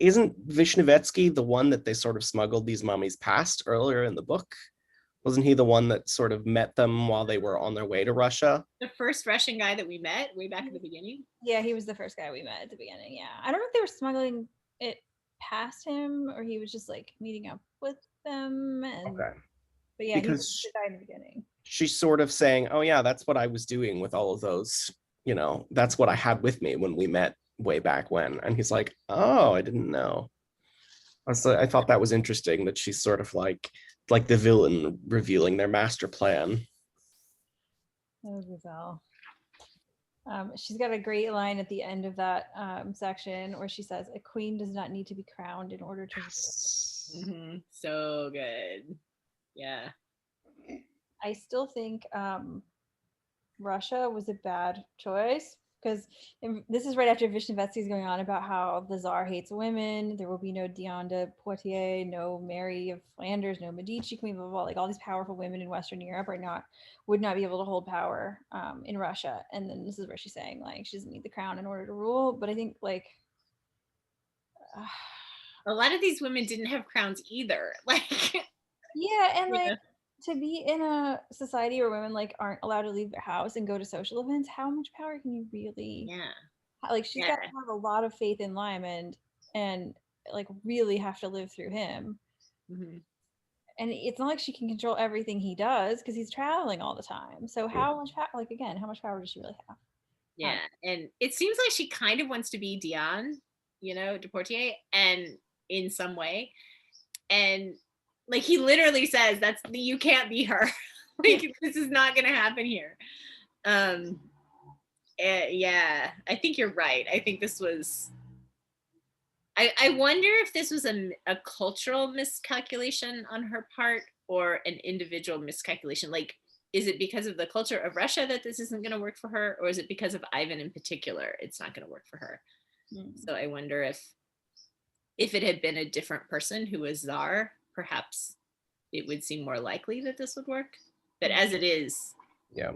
Vishnevetsky the one that they sort of smuggled these mummies past earlier in the book? Wasn't he the one that sort of met them while they were on their way to Russia? The first Russian guy that we met way back at the beginning? Yeah, he was the first guy we met at the beginning, yeah. I don't know if they were smuggling it past him or he was just like meeting up with them. But yeah, he was the guy in the beginning. She's sort of saying, oh yeah, that's what I was doing with all of those, that's what I had with me when we met way back when. And he's like, oh, I didn't know. I thought that was interesting that she's sort of like the villain revealing their master plan. Oh, Guzel. She's got a great line at the end of that section where she says, a queen does not need to be crowned in order to So good. Yeah. I still think Russia was a bad choice because this is right after Vishnevetsky is going on about how the Tsar hates women. There will be no Diane de Poitiers, no Mary of Flanders, no Medici Queen, blah, blah, blah. Like all these powerful women in Western Europe would not be able to hold power in Russia. And then this is where she's saying like she doesn't need the crown in order to rule. But I think like a lot of these women didn't have crowns either. Like, yeah, and like to be in a society where women like aren't allowed to leave their house and go to social events, how much power can you really? Yeah. Like she's got to have a lot of faith in Lymond and like really have to live through him. Mm-hmm. And it's not like she can control everything he does because he's traveling all the time. So how much power? Like again, how much power does she really have? Yeah, and it seems like she kind of wants to be Diane, you know, de Poitiers, and in some way, and like he literally says that's you can't be her. Like this is not gonna happen here. Yeah, I think you're right. I think this was. I wonder if this was a cultural miscalculation on her part or an individual miscalculation. Like, is it because of the culture of Russia that this isn't going to work for her, or is it because of Ivan in particular it's not going to work for her? So I wonder if it had been a different person who was Tsar, perhaps it would seem more likely that this would work. But as it is, yeah,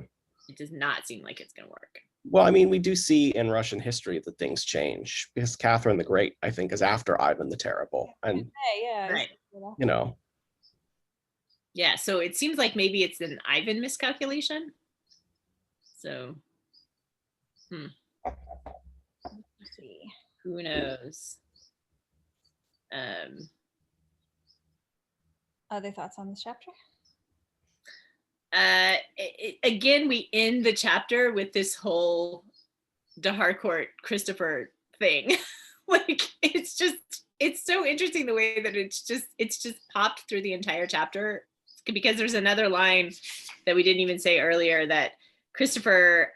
it does not seem like it's going to work. Well, I mean, we do see in Russian history that things change because Catherine the Great, I think, is after Ivan the Terrible. And, right. you know. Yeah, so it seems like maybe it's an Ivan miscalculation. So, Let's see. Who knows? Other thoughts on this chapter? Again, we end the chapter with this whole de Harcourt Christopher thing. Like it's so interesting the way that it's just popped through the entire chapter, because there's another line that we didn't even say earlier that Christopher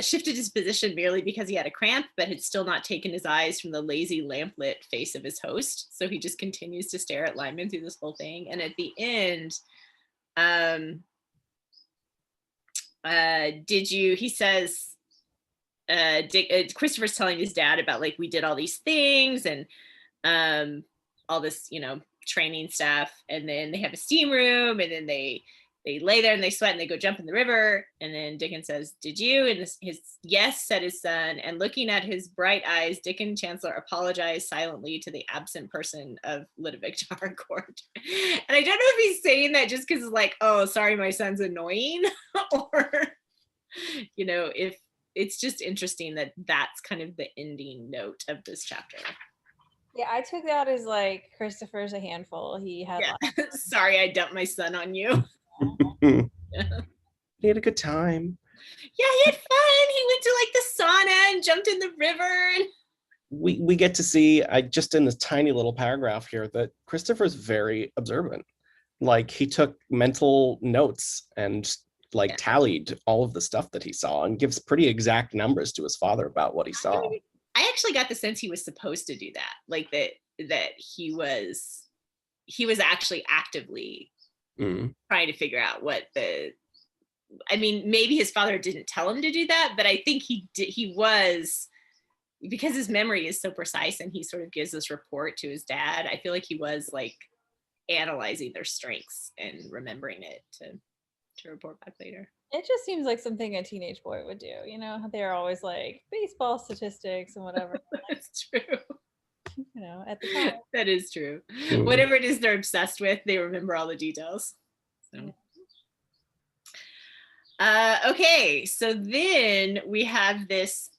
shifted his position merely because he had a cramp, but had still not taken his eyes from the lazy lamplit face of his host. So he just continues to stare at Lymond through this whole thing. And at the end, he says, Christopher's telling his dad about like, we did all these things and all this, you know, training stuff. And then they have a steam room, and then they lay there and they sweat and they go jump in the river. And then Dickon says, did you? And his yes, said his son. And looking at his bright eyes, Dickon Chancellor apologized silently to the absent person of Ludovic Harcourt. And I don't know if he's saying that just because it's like, oh, sorry, my son's annoying, or, you know, if it's just interesting that that's kind of the ending note of this chapter. Yeah, I took that as like Christopher's a handful. He had like, sorry, I dumped my son on you. He had a good time. Yeah, he had fun. He went to like the sauna and jumped in the river. We get to see, just in this tiny little paragraph here, that Christopher's very observant. Like he took mental notes and like tallied all of the stuff that he saw and gives pretty exact numbers to his father about what he saw. I actually got the sense he was supposed to do that, like that he was actually actively trying to figure out what I mean, maybe his father didn't tell him to do that, but I think he was, because his memory is so precise and he sort of gives this report to his dad. I feel like he was like analyzing their strengths and remembering it to report back later. It just seems like something a teenage boy would do, you know? They're always like baseball statistics and whatever. That's true. You know, at the time. That is true. Whatever it is they're obsessed with, they remember all the details. So. Okay, so then we have this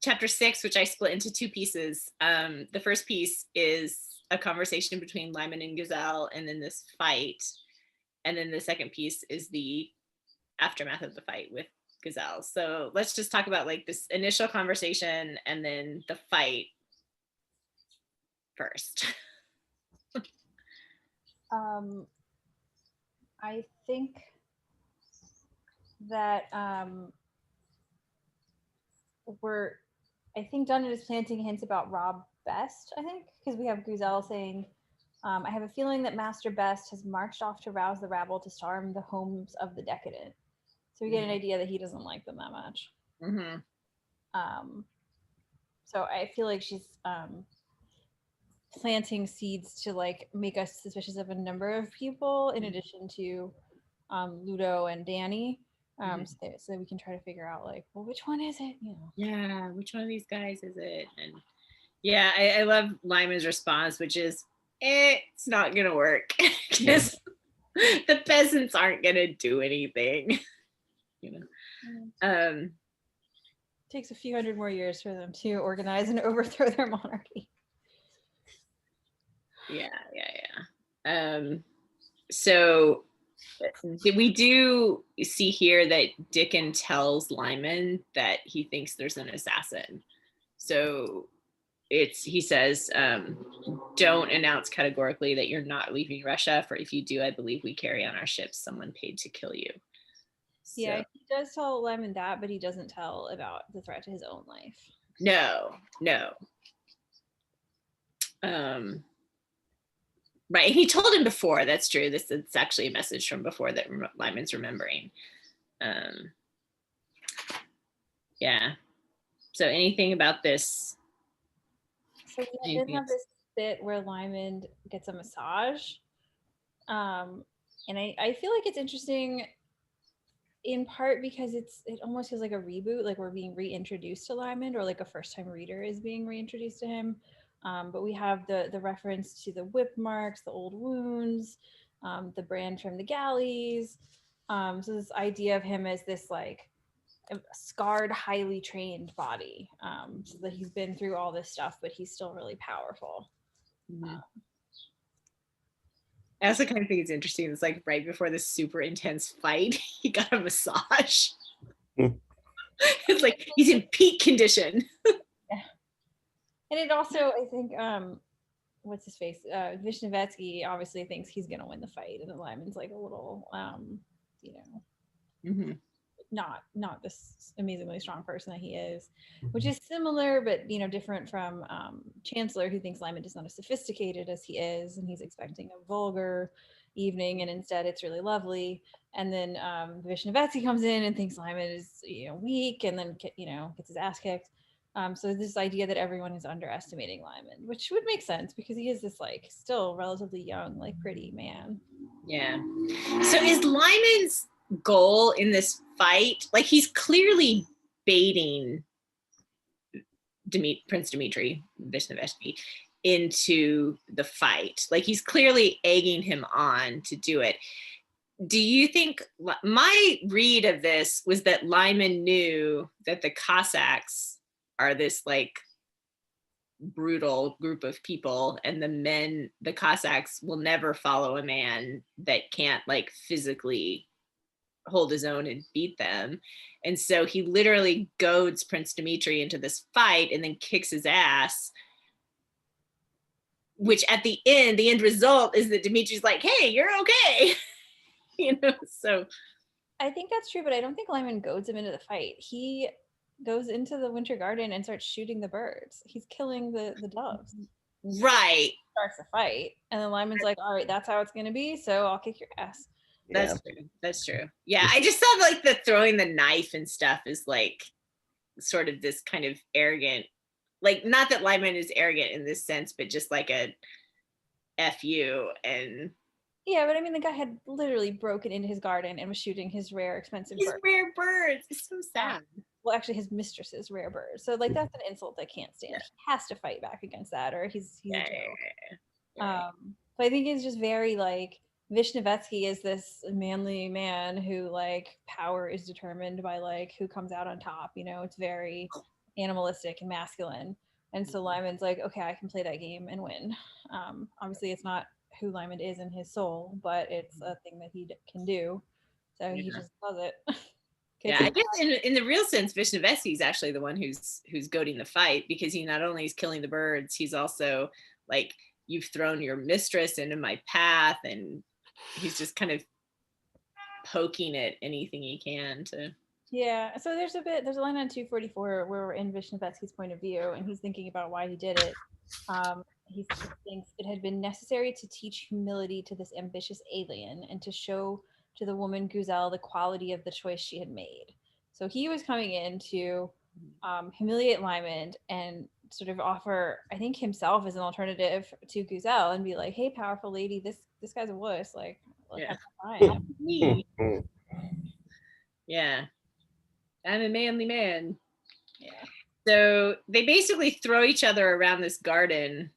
chapter 6, which I split into two pieces. The first piece is a conversation between Lymond and Guzel, and then this fight. And then the second piece is the aftermath of the fight with Guzel. So let's just talk about like this initial conversation and then the fight first. I think that I think Dunnett is planting hints about Rob Best, I think, because we have Guzel saying, I have a feeling that Master Best has marched off to rouse the rabble to storm the homes of the decadent. So we get an idea that he doesn't like them that much. So I feel like she's planting seeds to like make us suspicious of a number of people in addition to Ludo and Danny. So we can try to figure out like, well, which one is it? You know. Yeah, which one of these guys is it? And yeah, I love Lyman's response, which is, it's not gonna work because the peasants aren't gonna do anything. You know. Takes a few hundred more years for them to organize and overthrow their monarchy. Yeah. So we do see here that Dickon tells Lymond that he thinks there's an assassin. So he says, don't announce categorically that you're not leaving Russia, for if you do, I believe we carry on our ships someone paid to kill you. So, yeah, he does tell Lymond that, but he doesn't tell about the threat to his own life. No. Right, he told him before. That's true. It's actually a message from before that Lymond's remembering. Yeah. So anything about this? So we did have this bit where Lymond gets a massage, and I feel like it's interesting in part because it almost feels like a reboot, like we're being reintroduced to Lymond, or like a first-time reader is being reintroduced to him. But we have the reference to the whip marks, the old wounds, the brand from the galleys. So this idea of him as this like a scarred, highly trained body, so that he's been through all this stuff, but he's still really powerful. I also kind of think it's interesting. It's like right before this super intense fight, he got a massage. It's like he's in peak condition. Yeah. And it also, I think, what's his face? Vishnevetsky obviously thinks he's gonna win the fight, and the Lymond's like a little, not this amazingly strong person that he is, which is similar but different from Chancellor, who thinks Lymond is not as sophisticated as he is, and he's expecting a vulgar evening, and instead it's really lovely. And then Vishnevetsky comes in and thinks Lymond is weak, and then gets his ass kicked. So this idea that everyone is underestimating Lymond, which would make sense because he is this like still relatively young, like pretty man. Yeah. So is Lymond's goal in this fight, like he's clearly baiting Prince Dimitri, Vishnevetsky, into the fight. Like he's clearly egging him on to do it. Do you think, my read of this was that Lymond knew that the Cossacks are this like brutal group of people, and the Cossacks will never follow a man that can't like physically hold his own and beat them. And so he literally goads Prince Dimitri into this fight and then kicks his ass, which at the end result is that Dimitri's like, hey, you're okay. So I think that's true, but I don't think Lymond goads him into the fight. He goes into the Winter Garden and starts shooting the birds. He's killing the doves. Right. Starts the fight, and then Lymond's like, all right, that's how it's gonna be, so I'll kick your ass. That's true. Yeah, I just thought like the throwing the knife and stuff is like sort of this kind of arrogant, like not that Lymond is arrogant in this sense, but just like a F you. And yeah, but I mean the guy had literally broken into his garden and was shooting his rare, expensive birds. Rare birds. It's so sad. Well, actually his mistress's rare birds. So like that's an insult I can't stand. Yeah. He has to fight back against that, or he's a joke. But I think it's just very like Vishnevetsky is this manly man who like power is determined by like who comes out on top. It's very animalistic and masculine. And so Lymond's like, okay, I can play that game and win. Obviously, it's not who Lymond is in his soul, but it's a thing that he can do. So he just does it. Yeah, I guess in the real sense, Vishnevetsky is actually the one who's goading the fight, because he not only is killing the birds, he's also like, you've thrown your mistress into my path, and he's just kind of poking at anything he can to. Yeah, so there's a line on 244 where we're in Vishnevetsky's point of view, and he's thinking about why he did it. He thinks it had been necessary to teach humility to this ambitious alien and to show to the woman Guzel the quality of the choice she had made. So he was coming in to humiliate Lymond and sort of offer, I think, himself as an alternative to Guzel and be like, "Hey, powerful lady, this guy's a wuss. Like, look Yeah. how I am." Me. Yeah. I'm a manly man. Yeah. So they basically throw each other around this garden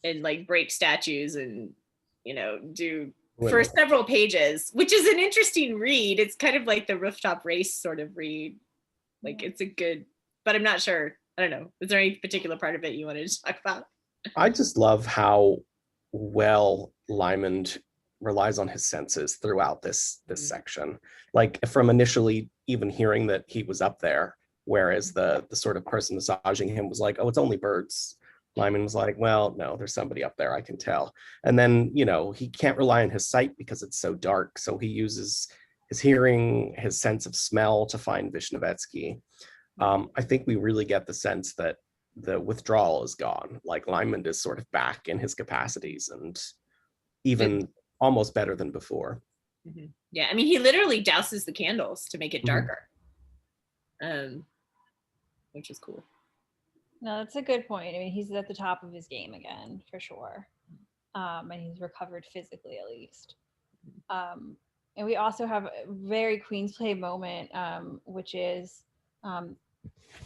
and like break statues and, you know, do for several pages, which is an interesting read. It's kind of like the rooftop race sort of read. Like it's a good, but I'm not sure. I don't know. Is there any particular part of it you wanted to talk about? I just love how well Lymond relies on his senses throughout this section. Like from initially even hearing that he was up there, whereas the sort of person massaging him was like, "Oh, it's only birds." Lymond was like, "Well, no, there's somebody up there, I can tell." And then, you know, he can't rely on his sight because it's so dark. So he uses his hearing, his sense of smell to find Vishnevetsky. I think we really get the sense that the withdrawal is gone. Like Lymond is sort of back in his capacities and even almost better than before. Mm-hmm. Yeah, I mean, he literally douses the candles to make it darker, which is cool. No, that's a good point. I mean, he's at the top of his game again, for sure. And he's recovered physically, at least. And we also have a very Queen's Play moment, which is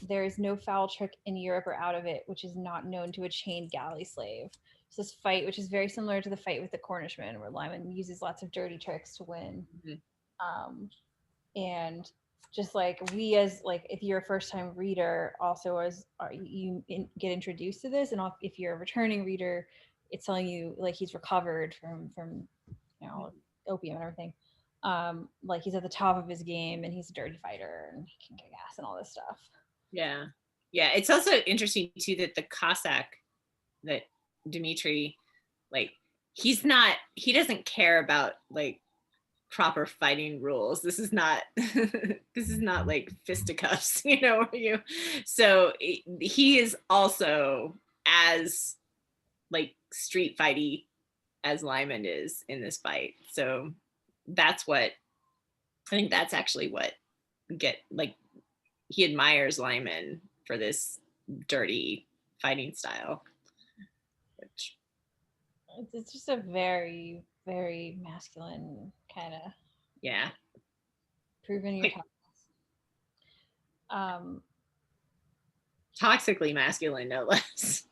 there is no foul trick in Europe or out of it, which is not known to a chained galley slave. So this fight, which is very similar to the fight with the Cornishmen, where Lymond uses lots of dirty tricks to win. And just like we, as like, if you're a first-time reader, also as get introduced to this, and if you're a returning reader, it's telling you like he's recovered from you know, opium and everything. Like he's at the top of his game and he's a dirty fighter and he can kick ass and all this stuff. Yeah. Yeah. It's also interesting too that the Cossack that Dimitri, like, he doesn't care about like proper fighting rules. This is not like fisticuffs, you know, so he is also as like street fighty as Lymond is in this fight. So that's what I think, that's actually what he admires Lymond for this dirty fighting style. Which it's just a very, very masculine kind of proving your toughness. Toxically masculine, no less.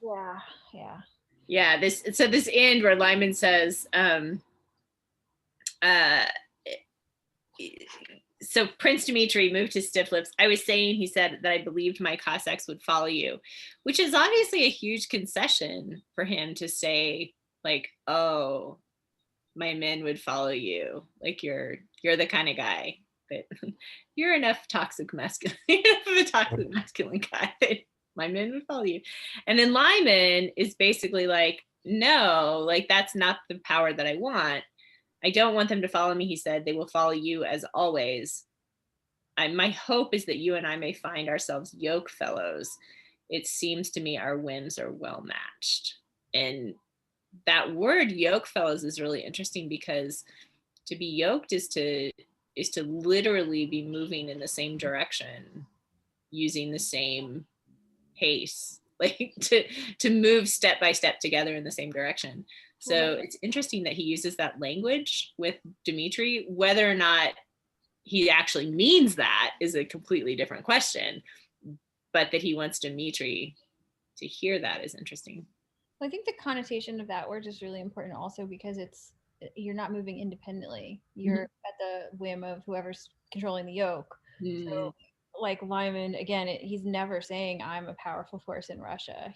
Yeah. This end where Lymond says, so Prince Dimitri moved his stiff lips. "I was saying," he said, "that I believed my Cossacks would follow you," which is obviously a huge concession for him to say, like, "Oh, my men would follow you. Like you're the kind of guy that you're enough toxic masculine, enough of a toxic masculine guy that my men would follow you." And then Lymond is basically like, "No, like that's not the power that I want. I don't want them to follow me," he said. "They will follow you as always. My hope is that you and I may find ourselves yoke fellows. It seems to me our whims are well matched." And that word yoke fellows is really interesting because to be yoked is to literally be moving in the same direction, using the same pace, like to move step by step together in the same direction. So it's interesting that he uses that language with Dimitri. Whether or not he actually means that is a completely different question, but that he wants Dimitri to hear that is interesting. I think the connotation of that word is really important also because you're not moving independently. You're at the whim of whoever's controlling the yoke. So like Lymond, again, he's never saying I'm a powerful force in Russia.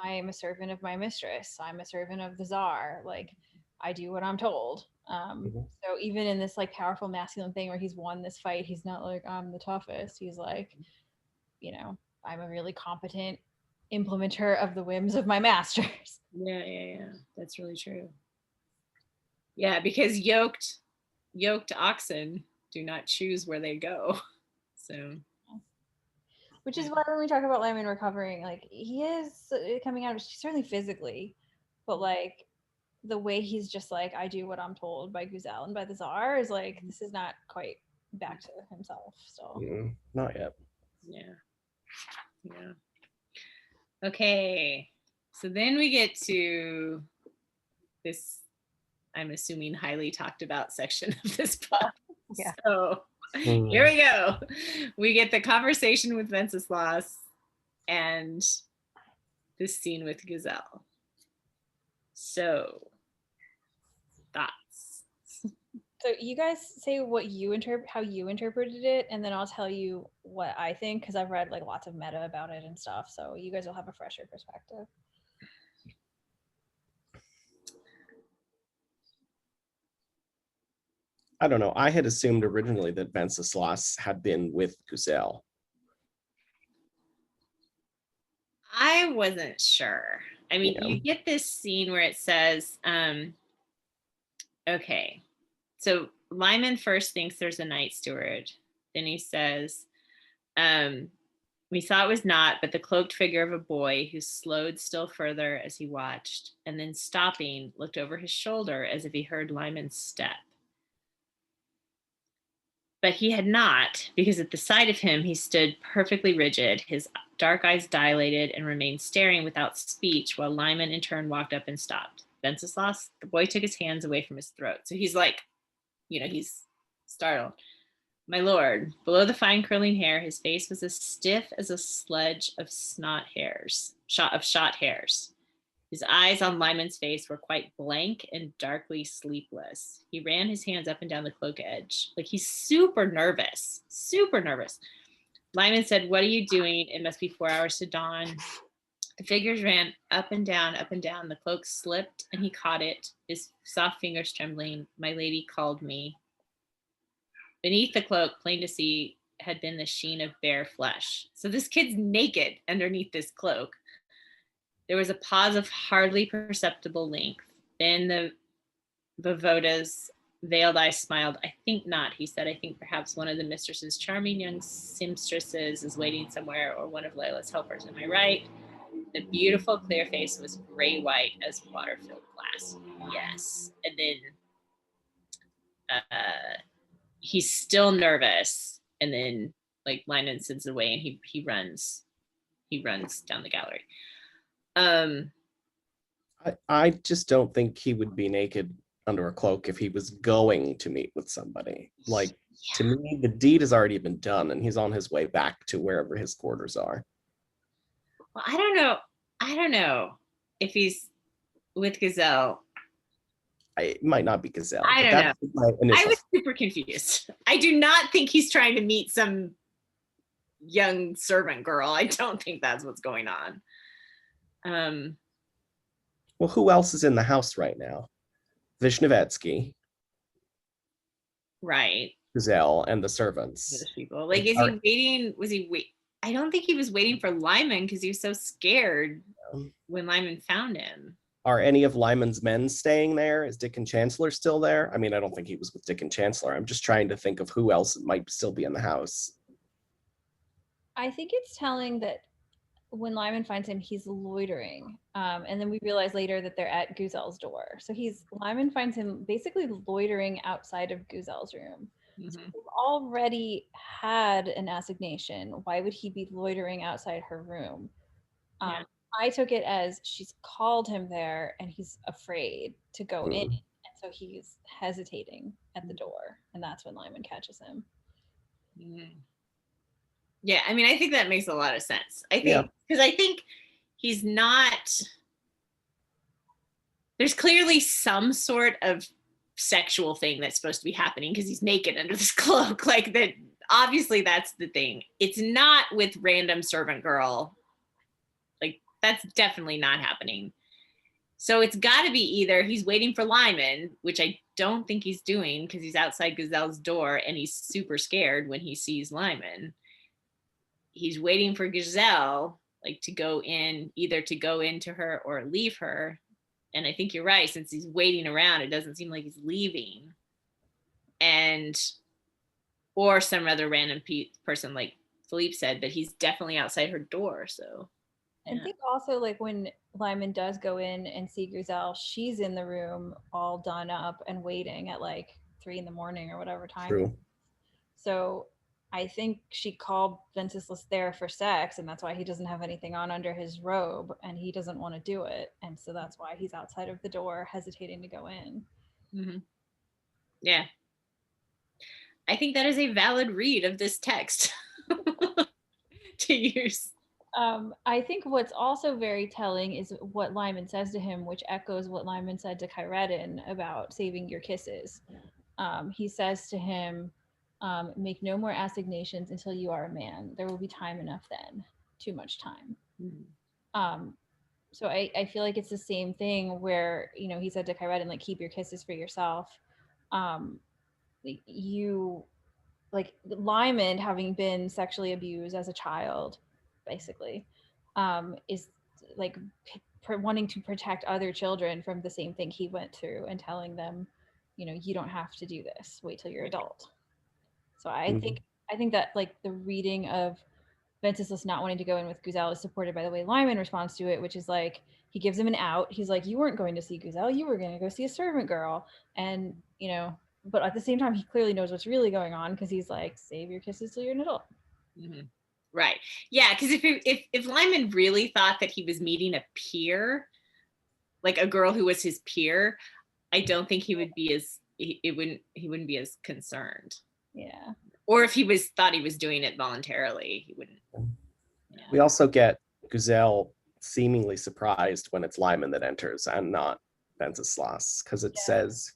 I am a servant of my mistress. I'm a servant of the Tsar. Like I do what I'm told. So even in this like powerful masculine thing where he's won this fight, he's not like I'm the toughest. He's like, you know, I'm a really competent implementer of the whims of my masters. Yeah. That's really true. Yeah, because yoked oxen do not choose where they go. So, which is why when we talk about Lymond recovering, like he is coming out, certainly physically, but like the way he's just like, I do what I'm told by Guzel and by the Tsar is like, this is not quite back to himself. So Not yet. Yeah. Okay. So then we get to this, I'm assuming, highly talked about section of this book. Yeah. So here we go. We get the conversation with Venceslas and this scene with Guzel. So, thoughts? So you guys say what you how you interpreted it, and then I'll tell you what I think, because I've read like lots of meta about it and stuff. So you guys will have a fresher perspective. I don't know. I had assumed originally that Venceslas had been with Guzel. I wasn't sure. I mean, you get this scene where it says, okay, so Lymond first thinks there's a night steward. Then he says, we saw it was not, but the cloaked figure of a boy who slowed still further as he watched, and then stopping, looked over his shoulder as if he heard Lymond's step. But he had not, because at the sight of him, he stood perfectly rigid, his dark eyes dilated and remained staring without speech, while Lymond in turn walked up and stopped. Venceslas, the boy took his hands away from his throat. So he's like, he's startled. My lord, below the fine curling hair, his face was as stiff as a sledge of shot hairs. His eyes on Lymond's face were quite blank and darkly sleepless. He ran his hands up and down the cloak edge. Like he's super nervous. Lymond said, what are you doing? It must be 4 hours to dawn. The figures ran up and down, up and down. The cloak slipped and he caught it, his soft fingers trembling. My lady called me. Beneath the cloak, plain to see, had been the sheen of bare flesh. So this kid's naked underneath this cloak. There was a pause of hardly perceptible length. Then the voivoda's veiled eyes smiled. I think not, he said. I think perhaps one of the mistress's charming young seamstresses is waiting somewhere, or one of Layla's helpers. Am I right? The beautiful clear face was gray-white as water-filled glass. Yes. And then he's still nervous. And then like Lymond sends away and he runs down the gallery. I just don't think he would be naked under a cloak if he was going to meet with somebody. Like, to me, the deed has already been done and he's on his way back to wherever his quarters are. Well, I don't know if he's with Guzel. It might not be Guzel. I don't know. I was super confused. I do not think he's trying to meet some young servant girl. I don't think that's what's going on. Well, who else is in the house right now? Vishnevetsky. Right. Guzel and the servants. Those people. Like, is he waiting? Was he wait? I don't think he was waiting for Lymond because he was so scared when Lymond found him. Are any of Lymond's men staying there? Is Dickon Chancellor still there? I mean, I don't think he was with Dickon Chancellor. I'm just trying to think of who else might still be in the house. I think it's telling that when Lymond finds him, he's loitering. And then we realize later that they're at Guzel's door. So Lymond finds him basically loitering outside of Guzel's room. Mm-hmm. So we've already had an assignation. Why would he be loitering outside her room? I took it as she's called him there and he's afraid to go in. And so he's hesitating at the door. And that's when Lymond catches him. Yeah, I mean, I think that makes a lot of sense. I think, because I think he's not, there's clearly some sort of sexual thing that's supposed to be happening because he's naked under this cloak. Like that, obviously that's the thing. It's not with random servant girl. Like that's definitely not happening. So it's got to be either he's waiting for Lymond, which I don't think he's doing because he's outside Guzel's door and he's super scared when he sees Lymond. He's waiting for Guzel, like to go in, either to go into her or leave her. And I think you're right, since he's waiting around, it doesn't seem like he's leaving. Or some other random person, like Philippe said, but he's definitely outside her door. So I think also like when Lymond does go in and see Guzel, she's in the room all done up and waiting at like 3 in the morning or whatever time. True. So I think she called Venceslas there for sex, and that's why he doesn't have anything on under his robe, and he doesn't want to do it, and so that's why he's outside of the door, hesitating to go in. Mm-hmm. Yeah, I think that is a valid read of this text to use. I think what's also very telling is what Lymond says to him, which echoes what Lymond said to Chiretin about saving your kisses. He says to him, make no more assignations until you are a man. There will be time enough then. Too much time. Mm-hmm. So I feel like it's the same thing where, you know, he said to Chiretin, like, keep your kisses for yourself. You, like, Lymond, having been sexually abused as a child, basically, is like wanting to protect other children from the same thing he went through and telling them, you know, you don't have to do this. Wait till you're adult. So I think that like the reading of Venceslas not wanting to go in with Guzel is supported by the way Lymond responds to it, which is like he gives him an out. He's like, you weren't going to see Guzel, you were going to go see a servant girl, and you know. But at the same time, he clearly knows what's really going on because he's like, save your kisses till you're an adult. Mm-hmm. Right. Yeah, because if Lymond really thought that he was meeting a peer, like a girl who was his peer, I don't think he would be as he wouldn't be as concerned. Yeah. Or if he thought he was doing it voluntarily, he wouldn't. Yeah. We also get Guzel seemingly surprised when it's Lymond that enters and not Venceslas, because it says,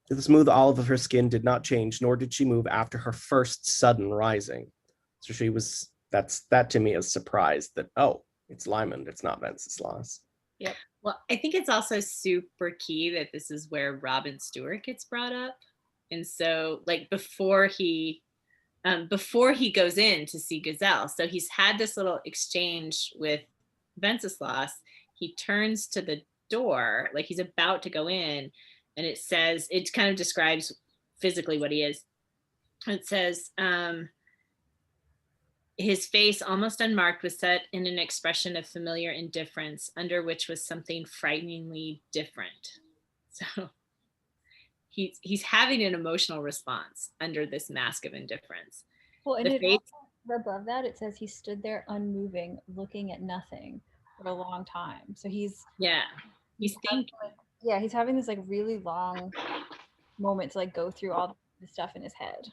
the smooth olive of her skin did not change, nor did she move after her first sudden rising. So she was, that to me is surprised that, oh, it's Lymond, it's not Venceslas. Yep. Well, I think it's also super key that this is where Robin Stewart gets brought up. And so like before he goes in to see Guzel, so he's had this little exchange with Venceslas. He turns to the door, like he's about to go in, and it says, it kind of describes physically what he is. It says, his face, almost unmarked, was set in an expression of familiar indifference, under which was something frighteningly different. So he's having an emotional response under this mask of indifference. Well, and it also, above that, it says he stood there unmoving, looking at nothing for a long time. So he's thinking. He's having this like really long moment to like go through all the stuff in his head.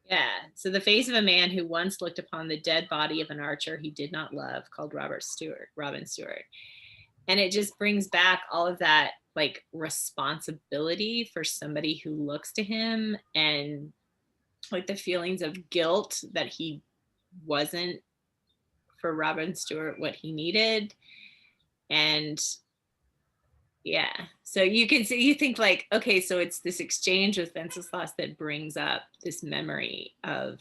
Yeah. So the face of a man who once looked upon the dead body of an archer he did not love, called Robin Stewart. And it just brings back all of that like responsibility for somebody who looks to him, and like the feelings of guilt that he wasn't for Robin Stewart what he needed. And yeah, so you can see, you think like, okay, so it's this exchange with Venceslas that brings up this memory of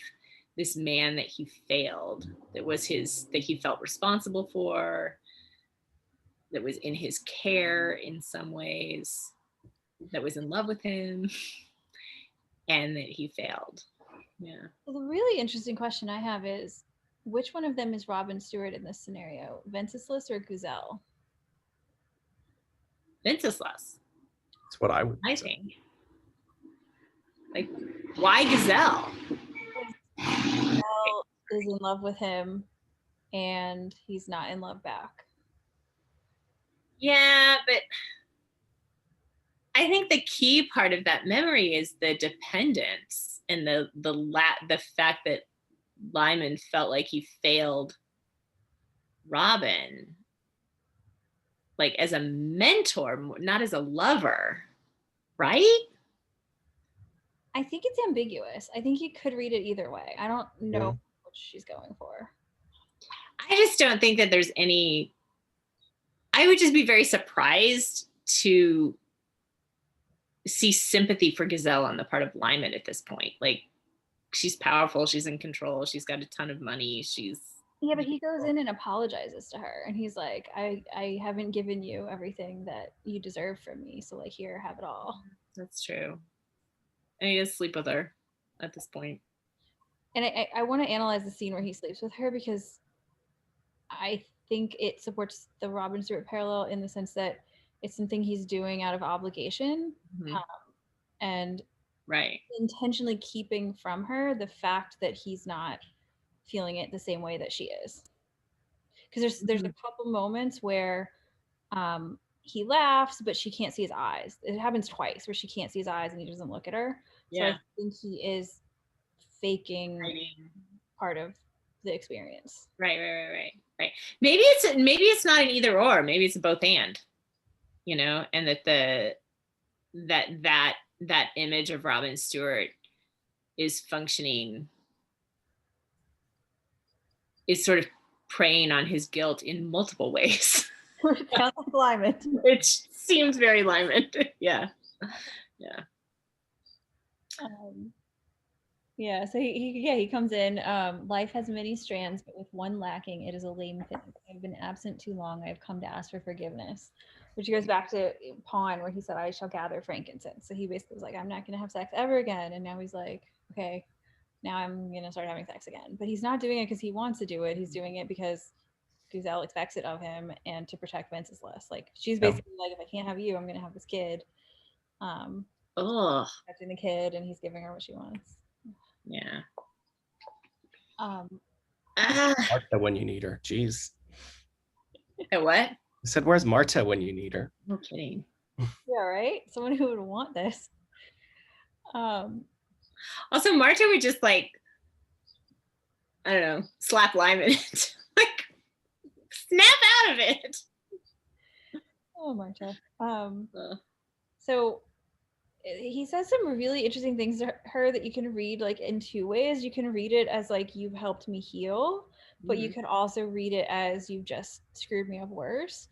this man that he failed, that he felt responsible for, that was in his care in some ways, that was in love with him, and that he failed. Yeah. Well, the really interesting question I have is, which one of them is Robin Stewart in this scenario, Venceslas or Guzel? Venceslas. That's what I would think. Like, why Guzel? Guzel is in love with him, and he's not in love back. Yeah, but I think the key part of that memory is the dependence and the fact that Lymond felt like he failed Robin, like as a mentor, not as a lover, right? I think it's ambiguous. I think you could read it either way. I don't know what she's going for. I just don't think that there's any. I would just be very surprised to see sympathy for Guzel on the part of Lymond at this point. Like, she's powerful, she's in control, she's got a ton of money, yeah, but he goes in and apologizes to her, and he's like, I haven't given you everything that you deserve from me, so like, here, have it all. That's true. And he does sleep with her at this point. And I want to analyze the scene where he sleeps with her, because I think it supports the Robin Stewart parallel in the sense that it's something he's doing out of obligation, Mhm. and Right. intentionally keeping from her the fact that he's not feeling it the same way that she is. Because there's a couple moments where he laughs, but she can't see his eyes. It happens twice where she can't see his eyes and he doesn't look at her. So Yeah. I think he is faking Hiding. part of the experience. Right. Maybe it's not an either or. Maybe it's a both and. You know, and that image of Robin Stewart is functioning, is sort of preying on his guilt in multiple ways. Sounds like Lymond. Which seems very Lymond. Yeah. Yeah, so he comes in. Life has many strands, but with one lacking, it is a lame thing. I've been absent too long. I have come to ask for forgiveness, which goes back to Pawn, where he said, "I shall gather frankincense." So he basically was like, "I'm not going to have sex ever again," and now he's like, "Okay, now I'm going to start having sex again." But he's not doing it because he wants to do it. He's doing it because Guzel expects it of him, and to protect Venceslas. Like she's basically like, "If I can't have you, I'm going to have this kid." Protecting the kid, and he's giving her what she wants. Yeah. Marta when you need her. Jeez. What? I said, where's Marta when you need her? No kidding. Yeah, right? Someone who would want this. Also, Marta would just like, I don't know, slap Lymond. Like, snap out of it. Oh, Marta. So he says some really interesting things to her that you can read like in two ways. You can read it as like, you've helped me heal, but you could also read it as, you've just screwed me up worse.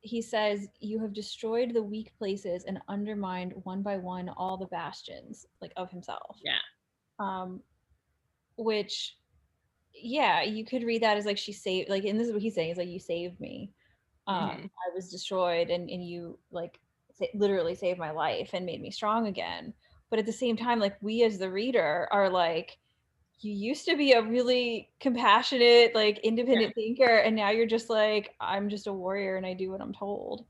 He says, you have destroyed the weak places and undermined one by one all the bastions, like, of himself. Yeah. Which, yeah, you could read that as like, she saved, like, and this is what he's saying, is like, you saved me. I was destroyed, and you like literally saved my life and made me strong again. But at the same time, like, we as the reader are like, you used to be a really compassionate, like, independent thinker, and now you're just like, I'm just a warrior and I do what I'm told.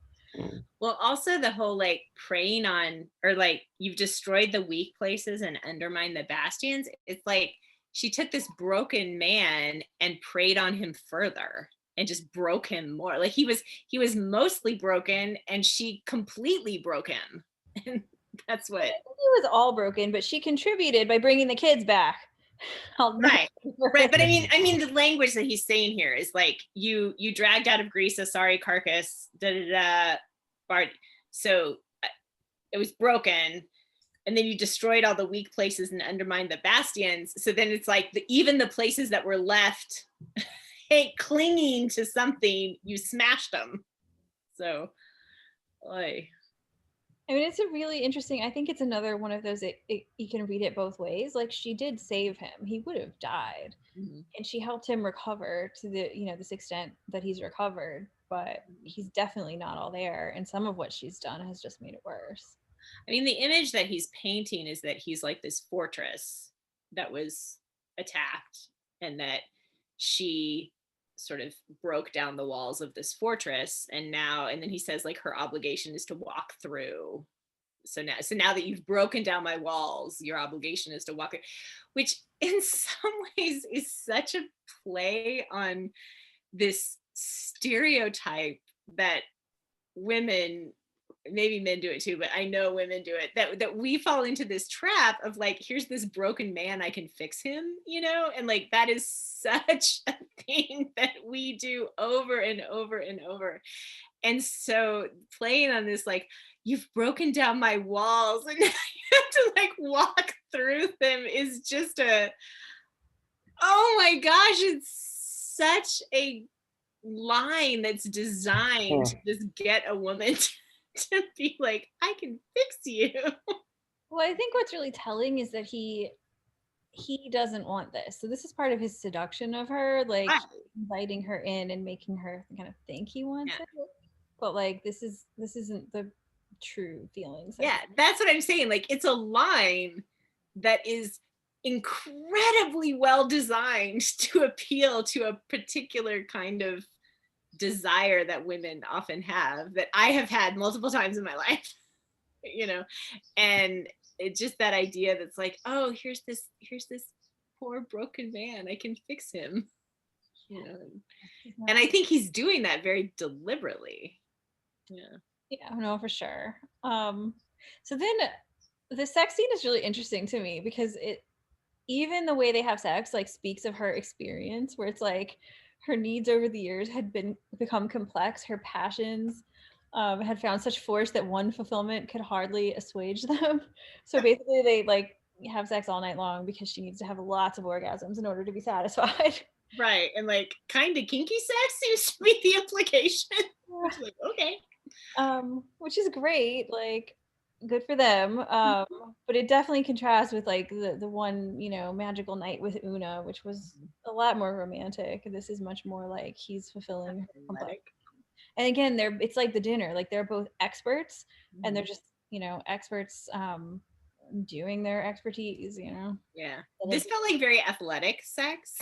Well, also the whole like preying on, or like, you've destroyed the weak places and undermined the bastions. It's like she took this broken man and preyed on him further and just broke him more. Like he was mostly broken and she completely broke him. And that's what. He was all broken, but she contributed by bringing the kids back. Right. But I mean, the language that he's saying here is like, you dragged out of Greece a sorry carcass, so it was broken, and then you destroyed all the weak places and undermined the bastions. So then it's like even the places that were left clinging to something, you smashed them. So, I mean, it's a really interesting, I think it's another one of those, you can read it both ways. Like, she did save him. He would have died. And she helped him recover to this extent that he's recovered, but he's definitely not all there. And some of what she's done has just made it worse. I mean, the image that he's painting is that he's like this fortress that was attacked, and that she sort of broke down the walls of this fortress, and then he says like her obligation is to walk through. So now that you've broken down my walls, your obligation is to walk through, which in some ways is such a play on this stereotype that women, maybe men do it too, but I know women do it, that we fall into this trap of like, here's this broken man, I can fix him, and like that is such a thing that we do over and over and over. And so playing on this, like, you've broken down my walls and now you have to like walk through them, is just oh my gosh, it's such a line that's designed to just get a woman to be like, I can fix you. Well, I think what's really telling is that he doesn't want this. So this is part of his seduction of her, like inviting her in and making her kind of think he wants it. But like, this isn't the true feelings. Yeah, that's what I'm saying. Like, it's a line that is incredibly well designed to appeal to a particular kind of desire that women often have, that I have had multiple times in my life, you know, and it's just that idea that's like, oh, here's this poor broken man, I can fix him, you know. And I think he's doing that very deliberately. Yeah, no, for sure. So then the sex scene is really interesting to me because even the way they have sex like speaks of her experience, where it's like her needs over the years had become complex, her passions had found such force that one fulfillment could hardly assuage them. So basically they like have sex all night long because she needs to have lots of orgasms in order to be satisfied. Right. And like kind of kinky sex seems to be the implication. Which, like, okay. Which is great, like good for them. But it definitely contrasts with like the one, you know, magical night with Una, which was a lot more romantic. This is much more like he's fulfilling her complex. And again, it's like the dinner, like they're both experts and they're just, you know, experts doing their expertise, you know. Yeah. This felt like very athletic sex.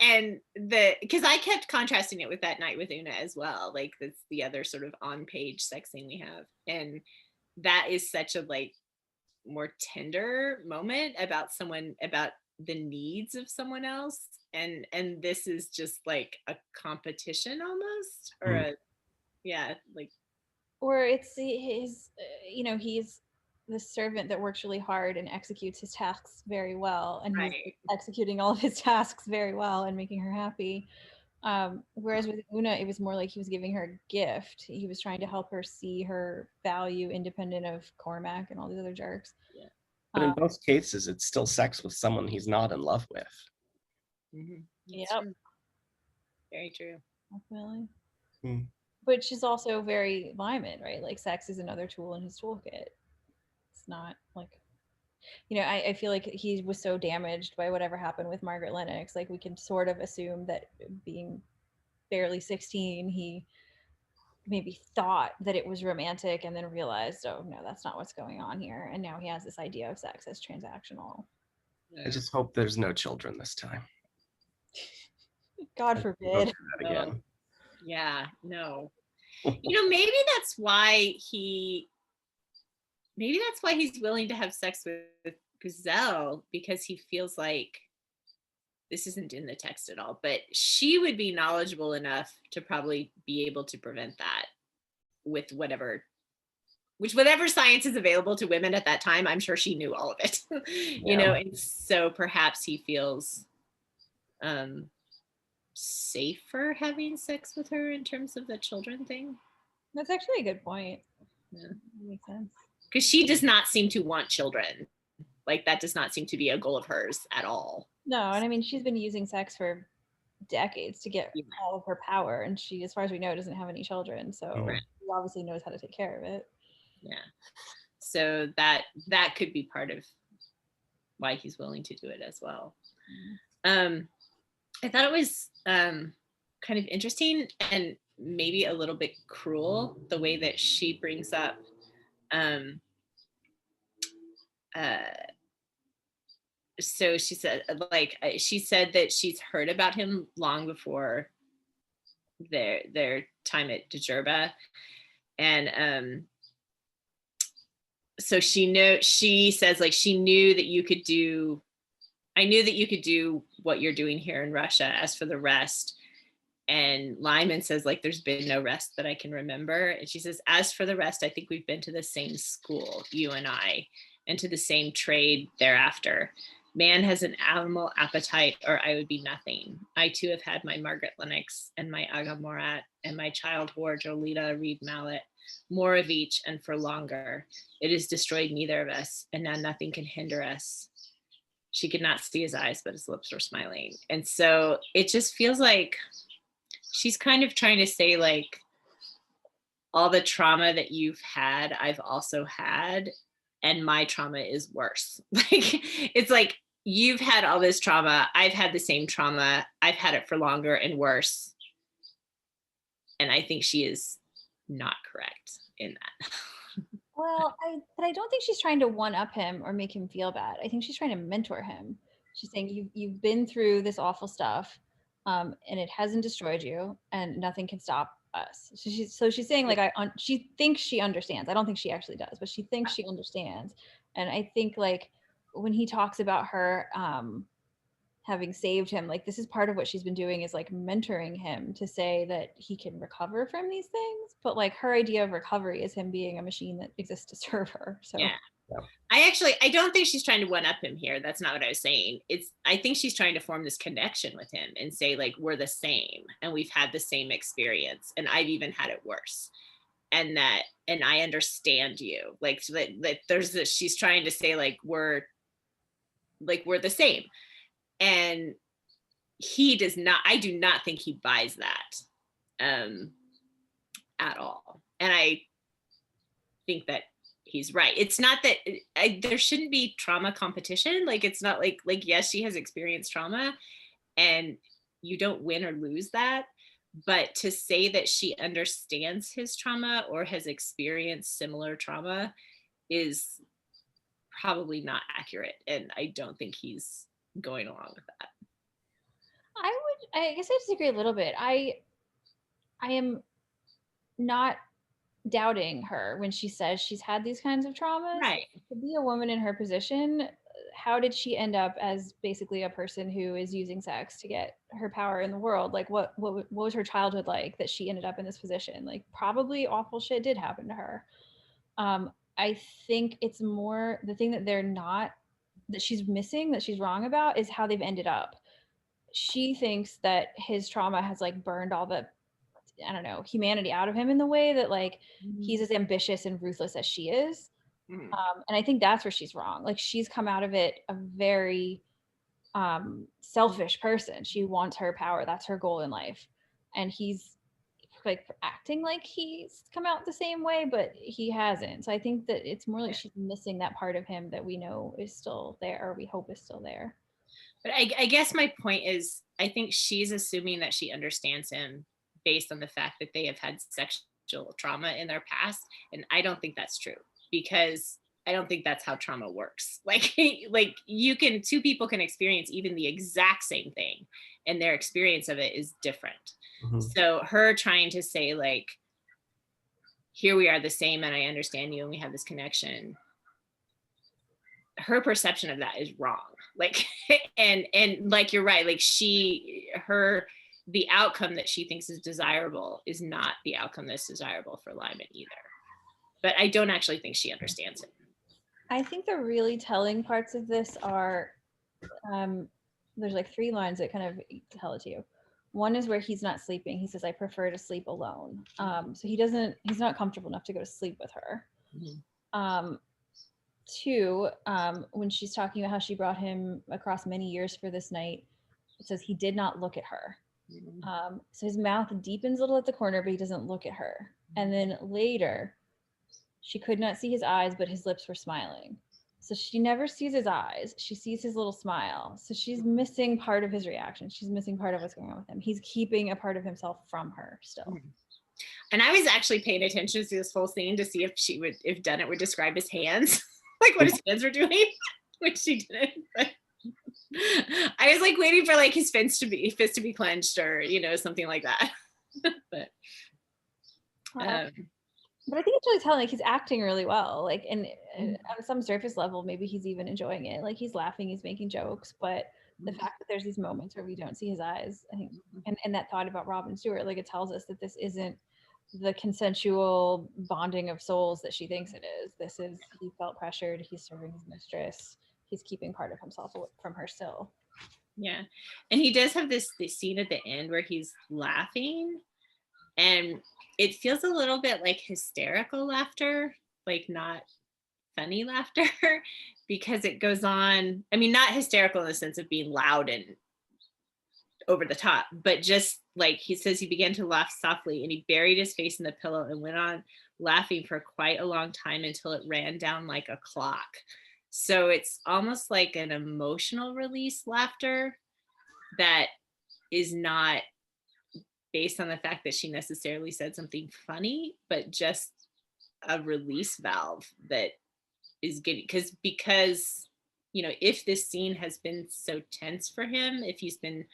And because I kept contrasting it with that night with Una as well, like that's the other sort of on page sex scene we have, and that is such a like more tender moment about the needs of someone else, and this is just like a competition almost, or or it's his you know, he's the servant that works really hard and executes his tasks very well, and he's executing all of his tasks very well and making her happy. Whereas with Una, it was more like he was giving her a gift. He was trying to help her see her value independent of Cormac and all these other jerks. Yeah. But in both cases, it's still sex with someone he's not in love with. Yep. True. Very true. Definitely. Which is also very Lymond, right? Like sex is another tool in his toolkit. It's not like, you know, I feel like he was so damaged by whatever happened with Margaret Lennox. Like we can sort of assume that being barely 16, he maybe thought that it was romantic and then realized, oh no, that's not what's going on here. And now he has this idea of sex as transactional. I just hope there's no children this time. God forbid. That again. Yeah, no. You know, maybe that's why he's willing to have sex with Guzel, because he feels like, this isn't in the text at all, but she would be knowledgeable enough to probably be able to prevent that with whatever science is available to women at that time. I'm sure she knew all of it, you know, and so perhaps he feels safer having sex with her in terms of the children thing. That's actually a good point. Yeah, that makes sense. Because she does not seem to want children. Like that does not seem to be a goal of hers at all. No, and I mean, she's been using sex for decades to get all of her power, and she, as far as we know, doesn't have any children, so she obviously knows how to take care of it. Yeah. So that could be part of why he's willing to do it as well. I thought it was kind of interesting and maybe a little bit cruel the way that she brings up so she said that she's heard about him long before their time at Djerba, and so she says like I knew that you could do what you're doing here in Russia. As for the rest, and Lymond says like there's been no rest that I can remember, and she says, as for the rest, I think we've been to the same school, you and I, and to the same trade thereafter. Man has an animal appetite, or I would be nothing. I too have had my Margaret Lennox and my Aga Morat and my child whore Jolita Reed Mallet, more of each and for longer. It has destroyed neither of us, and now nothing can hinder us. She could not see his eyes, but his lips were smiling. And so it just feels like she's kind of trying to say like, all the trauma that you've had, I've also had, and my trauma is worse. Like, it's like, you've had all this trauma, I've had the same trauma, I've had it for longer and worse. And I think she is not correct in that. Well, Well, but I don't think she's trying to one up him or make him feel bad. I think she's trying to mentor him. She's saying you've been through this awful stuff, and it hasn't destroyed you, and nothing can stop us. So she's saying like she thinks she understands. I don't think she actually does, but she thinks she understands. And I think like when he talks about her having saved him, like this is part of what she's been doing is like mentoring him to say that he can recover from these things, but like her idea of recovery is him being a machine that exists to serve her. So Yeah. I don't think she's trying to one up him here. That's not what I was saying. I think she's trying to form this connection with him and say like, we're the same and we've had the same experience and I've even had it worse. And I understand you. Like, so that there's this, she's trying to say like, we're the same. And I do not think he buys that at all. And I think that he's right. It's not that there shouldn't be trauma competition. Like, it's not like, yes, she has experienced trauma and you don't win or lose that. But to say that she understands his trauma or has experienced similar trauma is probably not accurate. And I don't think he's going along with that. I guess I disagree a little bit. I am not doubting her when she says she's had these kinds of traumas. Right. To be a woman in her position, how did she end up as basically a person who is using sex to get her power in the world? Like what was her childhood like that she ended up in this position? Like probably awful shit did happen to her. I think it's more the thing that she's missing, that she's wrong about, is how they've ended up. She thinks that his trauma has like burned all the, I don't know, humanity out of him in the way that like he's as ambitious and ruthless as she is. Mm-hmm. And I think that's where she's wrong. Like she's come out of it a very selfish person. She wants her power. That's her goal in life. And he's like acting like he's come out the same way, but he hasn't. So I think that it's more like she's missing that part of him that we know is still there, or we hope is still there. But I guess my point is, I think she's assuming that she understands him based on the fact that they have had sexual trauma in their past. And I don't think that's true, because I don't think that's how trauma works. Like two people can experience even the exact same thing and their experience of it is different. Mm-hmm. So her trying to say like, here we are the same and I understand you and we have this connection, her perception of that is wrong. Like, and like, you're right. Like the outcome that she thinks is desirable is not the outcome that's desirable for Lymond either. But I don't actually think she understands it. I think the really telling parts of this are, there's like 3 lines that kind of tell it to you. One is where he's not sleeping. He says, I prefer to sleep alone. So he's not comfortable enough to go to sleep with her. Mm-hmm. 2, when she's talking about how she brought him across many years for this night, it says he did not look at her. Mm-hmm. So his mouth deepens a little at the corner, but he doesn't look at her. Mm-hmm. And then later, she could not see his eyes, but his lips were smiling. So she never sees his eyes. She sees his little smile. So she's missing part of his reaction. She's missing part of what's going on with him. He's keeping a part of himself from her still. Mm-hmm. And I was actually paying attention to this whole scene to see if Dunnett would describe his hands. Like what his hands were doing, which she didn't. But I was like waiting for like his fist to be clenched or something like that. But I think it's really telling. Like he's acting really well. Like and on some surface level, maybe he's even enjoying it. Like he's laughing, he's making jokes. But the fact that there's these moments where we don't see his eyes, I think, and that thought about Robin Stewart, like it tells us that this isn't the consensual bonding of souls that she thinks it is. This is, he felt pressured, he's serving his mistress, he's keeping part of himself from her still. Yeah. And he does have this scene at the end where he's laughing and it feels a little bit like hysterical laughter, like not funny laughter, because it goes on, I mean, not hysterical in the sense of being loud and over the top, but just like he says, he began to laugh softly and he buried his face in the pillow and went on laughing for quite a long time until it ran down like a clock. So it's almost like an emotional release laughter that is not based on the fact that she necessarily said something funny, but just a release valve that is getting, because you know, if this scene has been so tense for him, if he's been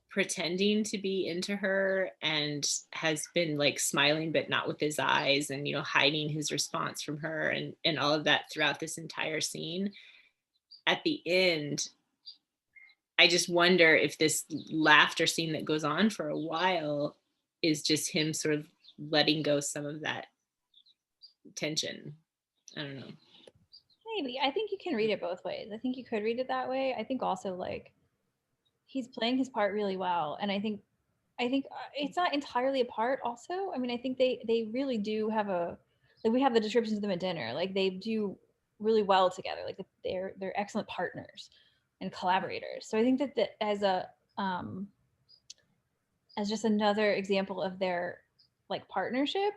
pretending to be into her and has been like smiling but not with his eyes, and you know, hiding his response from her, and all of that throughout this entire scene, at the end I just wonder if this laughter scene that goes on for a while is just him sort of letting go some of that tension. I don't know. Maybe. I think you can read it both ways. I think you could read it that way. I think also like he's playing his part really well, and I think it's not entirely a part also. I mean, I think they really do have like we have the descriptions of them at dinner. Like they do really well together. Like they're excellent partners and collaborators. So I think that as a as just another example of their like partnership,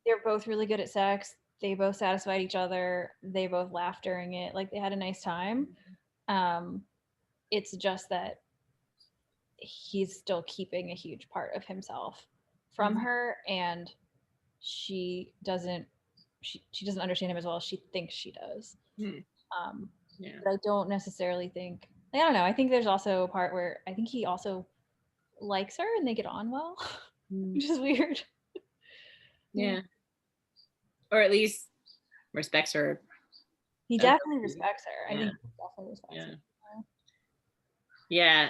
they're both really good at sex. They both satisfied each other. They both laughed during it. Like they had a nice time. It's just that he's still keeping a huge part of himself from her, and she doesn't understand him as well as she thinks she does. But I don't necessarily think, I don't know, I think there's also a part where I think he also likes her and they get on well, which is weird. Yeah. Or at least respects her. He definitely respects her. I think he definitely respects her. Yeah.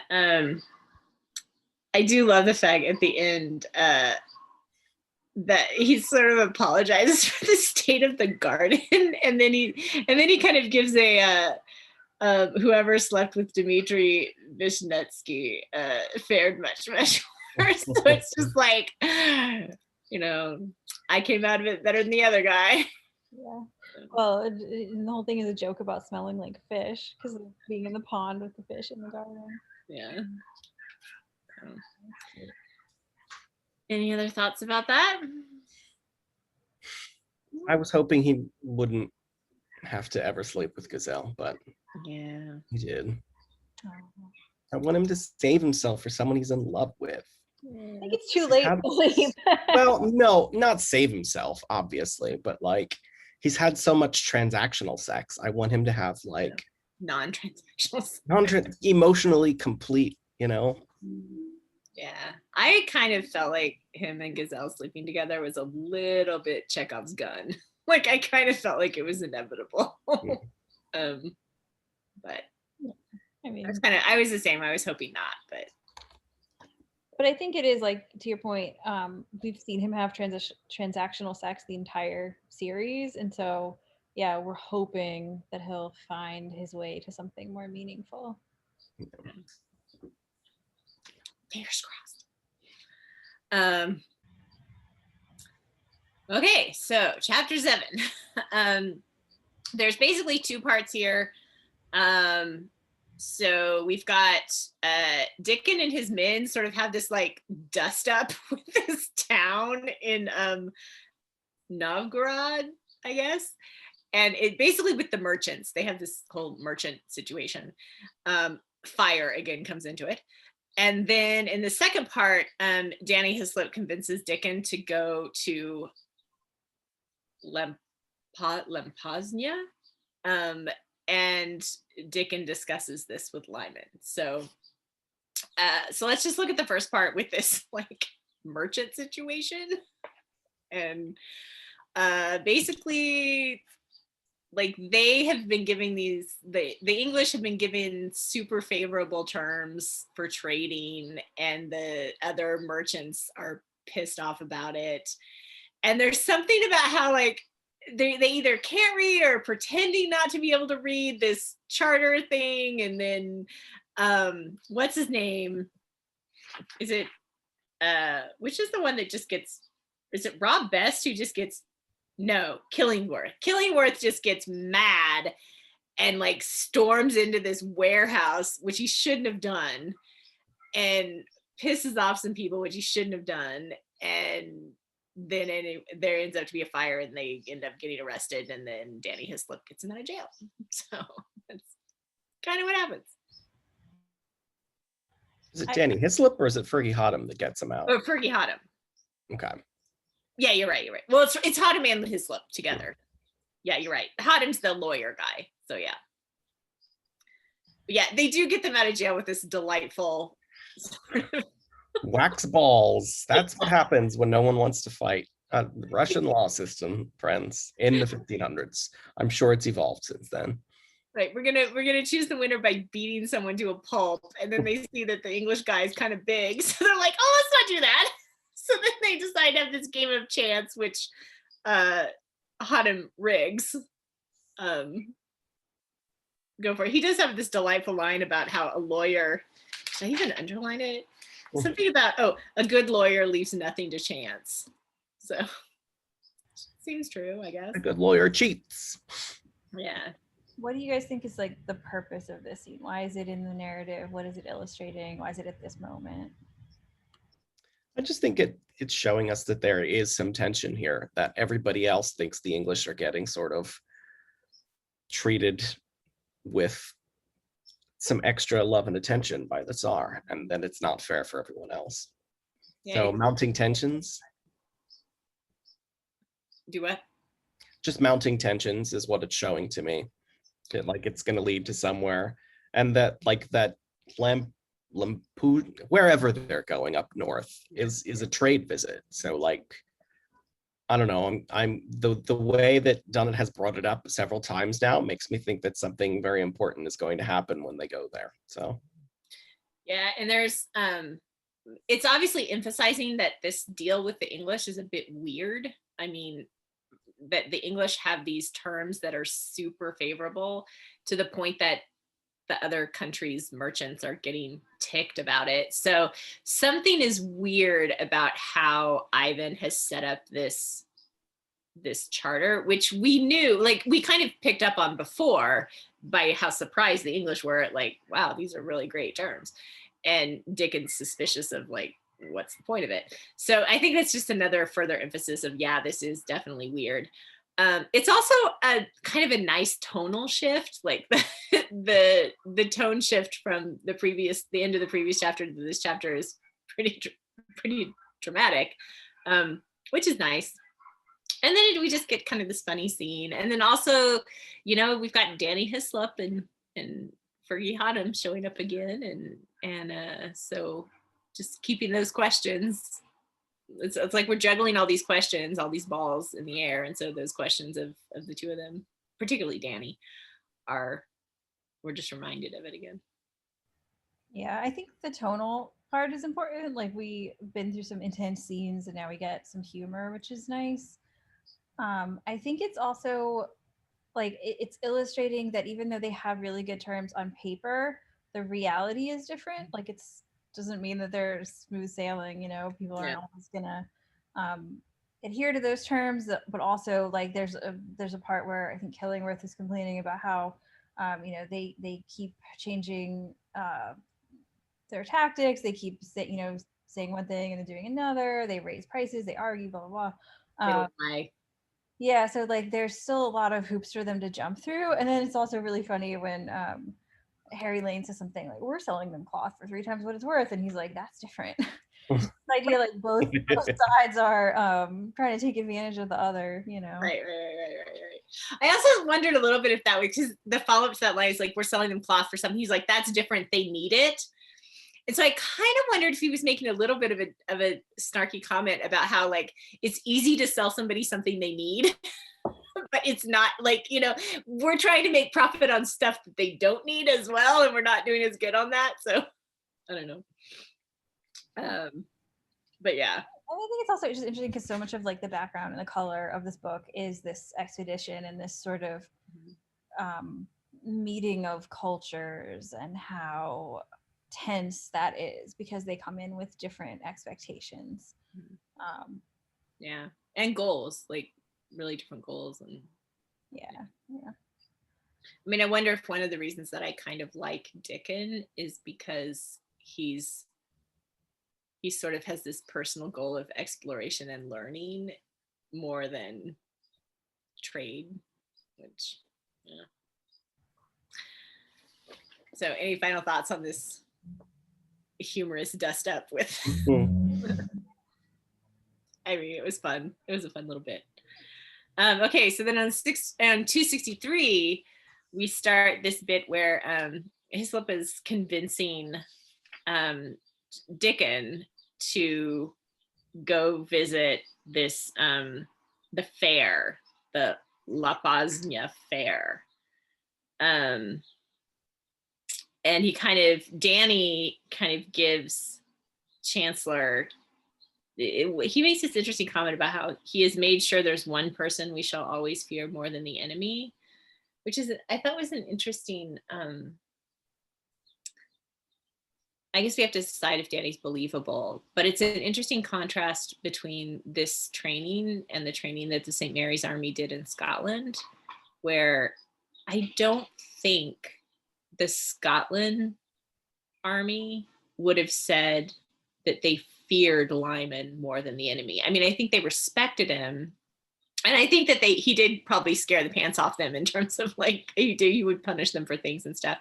I do love the fact at the end that he sort of apologizes for the state of the garden, and then he kind of gives a whoever slept with Dimitri Vishnetsky fared much worse. So it's just like, you know, I came out of it better than the other guy. Yeah. Well, and the whole thing is a joke about smelling like fish because of being in the pond with the fish in the garden. Yeah. Any other thoughts about that? I was hoping he wouldn't have to ever sleep with Guzel, but yeah, he did. I want him to save himself for someone he's in love with. I think it's too late, Philippe. Well, no, not save himself, obviously, but like he's had so much transactional sex. I want him to have like non-transactional, emotionally complete, you know? Yeah, I kind of felt like him and Guzel sleeping together was a little bit Chekhov's gun. Like I kind of felt like it was inevitable. But I mean, I was the same. I was hoping not, but I think it is like, to your point, we've seen him have transactional sex the entire series, and so yeah, we're hoping that he'll find his way to something more meaningful. Fingers crossed. Okay, so chapter 7. There's basically 2 parts here. So we've got Dickon and his men sort of have this like dust up with this town in Novgorod, I guess. And it basically with the merchants, they have this whole merchant situation. Fire again comes into it. And then in the second part, Danny Hislop convinces Dickon to go to Lempoznia. And Dickon discusses this with Lymond. So let's just look at the first part with this like merchant situation. And basically, like they have been giving the English have been given super favorable terms for trading, and the other merchants are pissed off about it. And there's something about how like they either can't read or pretending not to be able to read this charter thing. And then what's his name? Is it which is the one that just gets, is it Rob Best who just gets, no, Killingworth just gets mad and like storms into this warehouse, which he shouldn't have done, and pisses off some people, which he shouldn't have done. And then there ends up to be a fire and they end up getting arrested, and then Danny Hislop gets him out of jail. So that's kind of what happens. Is it Danny Hislop or is it Fergie Hotham that gets him out? Oh, Fergie Hotham. Okay. Yeah, you're right. Well, it's Hodham and Hislop together. Yeah, you're right. Hodham's the lawyer guy. So yeah. But yeah, they do get them out of jail with this delightful Wax balls. That's what happens when no one wants to fight. The Russian law system, friends, in the 1500s. I'm sure it's evolved since then. right. We're gonna choose the winner by beating someone to a pulp, and then they see that the English guy is kind of big, so they're like, "Oh, let's not do that." So then they decide to have this game of chance, which Hodham rigs. Go for it. He does have this delightful line about how a lawyer. Should I even underline it? Something about a good lawyer leaves nothing to chance. So seems true, I guess. A good lawyer cheats. Yeah. What do you guys think is like the purpose of this scene? Why is it in the narrative? What is it illustrating? Why is it at this moment? I just think it's showing us that there is some tension here, that everybody else thinks the English are getting sort of treated with some extra love and attention by the Tsar, and that it's not fair for everyone else. Yeah, So mounting tensions. Do what? Just mounting tensions is what it's showing to me. Like it's going to lead to somewhere, and that like that Lampu, wherever they're going up north, is a trade visit. So like, I don't know. I'm the way that Dunnett has brought it up several times now makes me think that something very important is going to happen when they go there. So yeah, and there's it's obviously emphasizing that this deal with the English is a bit weird. I mean, that the English have these terms that are super favorable to the point that the other countries' merchants are getting ticked about it. So something is weird about how Ivan has set up this charter, which we knew, like we kind of picked up on before by how surprised the English were at like, wow, these are really great terms. And Dickens suspicious of like, what's the point of it? So I think that's just another further emphasis of, yeah, this is definitely weird. It's also a kind of a nice tonal shift, like the tone shift from the end of the previous chapter to this chapter is pretty dramatic, which is nice. And then we just get kind of this funny scene, and then also, you know, we've got Danny Hislop and Fergie Hodham showing up again, and so just keeping those questions. It's like we're juggling all these questions, all these balls in the air, and so those questions of the two of them, particularly Danny, we're just reminded of it again. Yeah, I think the tonal part is important. Like we've been through some intense scenes and now we get some humor, which is nice. I think it's also like it's illustrating that even though they have really good terms on paper, the reality is different. Like it's doesn't mean that they're smooth sailing, you know, people aren't always gonna adhere to those terms, but also like there's a part where I think Killingworth is complaining about how you know they keep changing their tactics, they keep saying one thing and then doing another, they raise prices, they argue, blah blah blah. Yeah, so like there's still a lot of hoops for them to jump through, and then it's also really funny when Harry Lane says something like, "We're selling them cloth for 3 times what it's worth," and he's like, "That's different." The idea like both sides are trying to take advantage of the other, you know. Right. I also wondered a little bit if that was because the follow-up to that line is like, "We're selling them cloth for something." He's like, "That's different. They need it." And so I kind of wondered if he was making a little bit of a snarky comment about how like it's easy to sell somebody something they need. But it's not like, you know, we're trying to make profit on stuff that they don't need as well, and we're not doing as good on that. So I don't know. But yeah. And I think it's also just interesting because so much of like the background and the color of this book is this expedition and this sort of meeting of cultures and how tense that is because they come in with different expectations. Yeah, and goals, like really different goals. And yeah. I mean, I wonder if one of the reasons that I kind of like Dickens is because he sort of has this personal goal of exploration and learning more than trade, which, yeah. So any final thoughts on this humorous dust up with I mean, it was fun. It was a fun little bit. Okay, so then on 263, we start this bit where Hislop is convincing Dickon to go visit this the fair, the La Bosnia fair. And Danny kind of gives Chancellor, he makes this interesting comment about how he has made sure there's one person we shall always fear more than the enemy, which is, I thought was an interesting, I guess we have to decide if Danny's believable, but it's an interesting contrast between this training and the training that the St. Mary's Army did in Scotland, where I don't think the Scotland army would have said that they feared Lymond more than the enemy. I mean, I think they respected him. And I think that he did probably scare the pants off them in terms of like, he would punish them for things and stuff.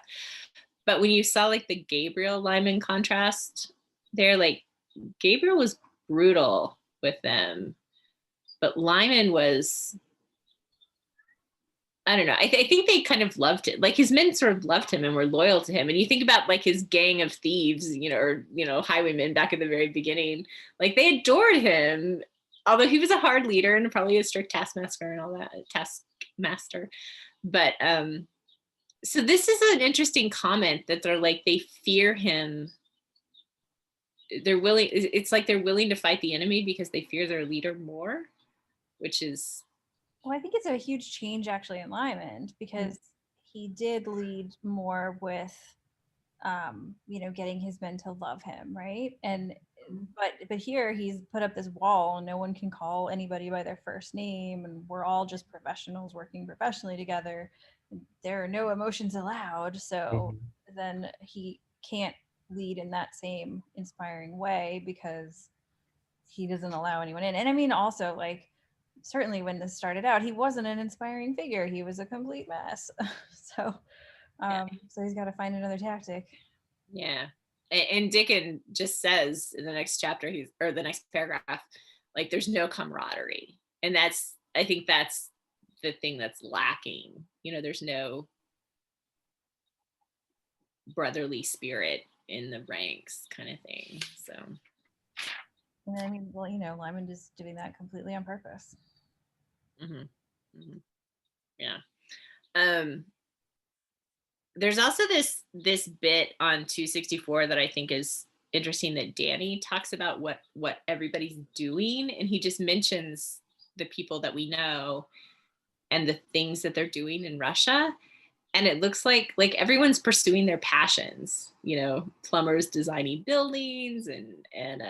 But when you saw like the Gabriel Lymond contrast there, like Gabriel was brutal with them, but Lymond was, I don't know. I think they kind of loved it. Like his men sort of loved him and were loyal to him. And you think about like his gang of thieves, or highwaymen back at the very beginning, like they adored him, although he was a hard leader and probably a strict taskmaster and all that, taskmaster. But so this is an interesting comment that they're like, they fear him. They're willing. It's like they're willing to fight the enemy because they fear their leader more, which is. Well, I think it's a huge change actually in Lymond, because he did lead more with, getting his men to love him, right? And but here he's put up this wall, and no one can call anybody by their first name, and we're all just professionals working professionally together. There are no emotions allowed, so then he can't lead in that same inspiring way because he doesn't allow anyone in. And I mean, also like, certainly when this started out, he wasn't an inspiring figure. He was a complete mess. So he's got to find another tactic. Yeah. And Dickon just says in the next chapter, the next paragraph, like there's no camaraderie. And I think that's the thing that's lacking. There's no brotherly spirit in the ranks kind of thing. So. And I mean, well, Lymond is doing that completely on purpose. Yeah. There's also this bit on 264 that I think is interesting, that Danny talks about what everybody's doing, and he just mentions the people that we know and the things that they're doing in Russia. And it looks like everyone's pursuing their passions, plumbers designing buildings and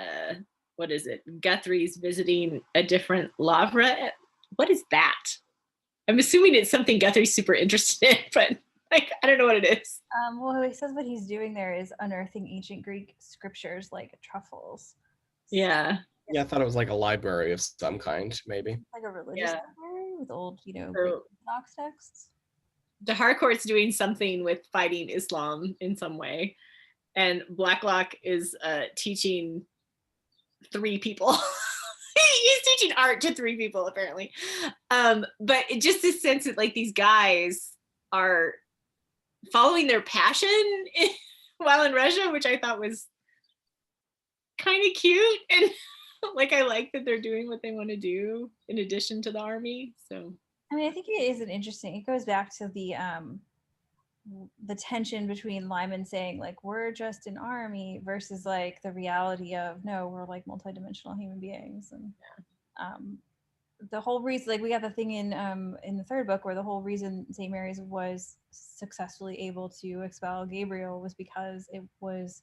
what is it? Guthrie's visiting a different lavra. What is that? I'm assuming it's something Guthrie's super interested in, but like, I don't know what it is. Well, he says what he's doing there is unearthing ancient Greek scriptures like truffles. Yeah. Yeah, I thought it was like a library of some kind, maybe. Like a religious library with old, Greek Orthodox texts. The Harcourt's doing something with fighting Islam in some way, and Blacklock is teaching 3 people. He's teaching art to 3 people apparently, but it just this sense that like these guys are following their passion while in Russia, which I thought was kind of cute, and like I like that they're doing what they want to do in addition to the army. So I mean, I think it is it goes back to the tension between Lymond saying like, we're just an army versus like the reality of, no, we're like multidimensional human beings. And the whole reason, like we got the thing in the 3rd book where the whole reason St. Mary's was successfully able to expel Gabriel was because it was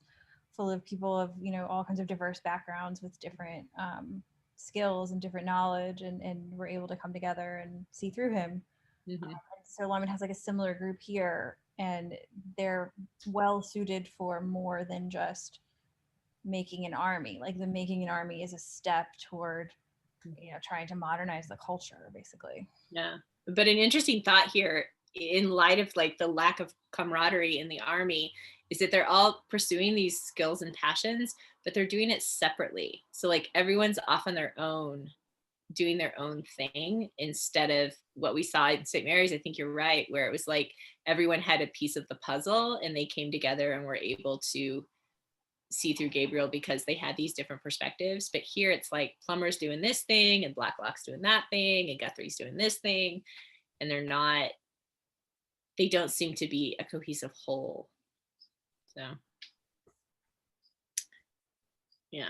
full of people of, all kinds of diverse backgrounds with different skills and different knowledge, and were able to come together and see through him. So Lymond has like a similar group here, and they're well suited for more than just making an army. Like the making an army is a step toward trying to modernize the culture, basically. Yeah, but an interesting thought here in light of like the lack of camaraderie in the army, is that they're all pursuing these skills and passions, but they're doing it separately. So like everyone's off on their own, doing their own thing, instead of what we saw in St. Mary's. I think you're right, where it was like everyone had a piece of the puzzle and they came together and were able to see through Gabriel because they had these different perspectives. But here it's like Plummer's doing this thing and Blacklock's doing that thing and Guthrie's doing this thing, and they don't seem to be a cohesive whole. So yeah.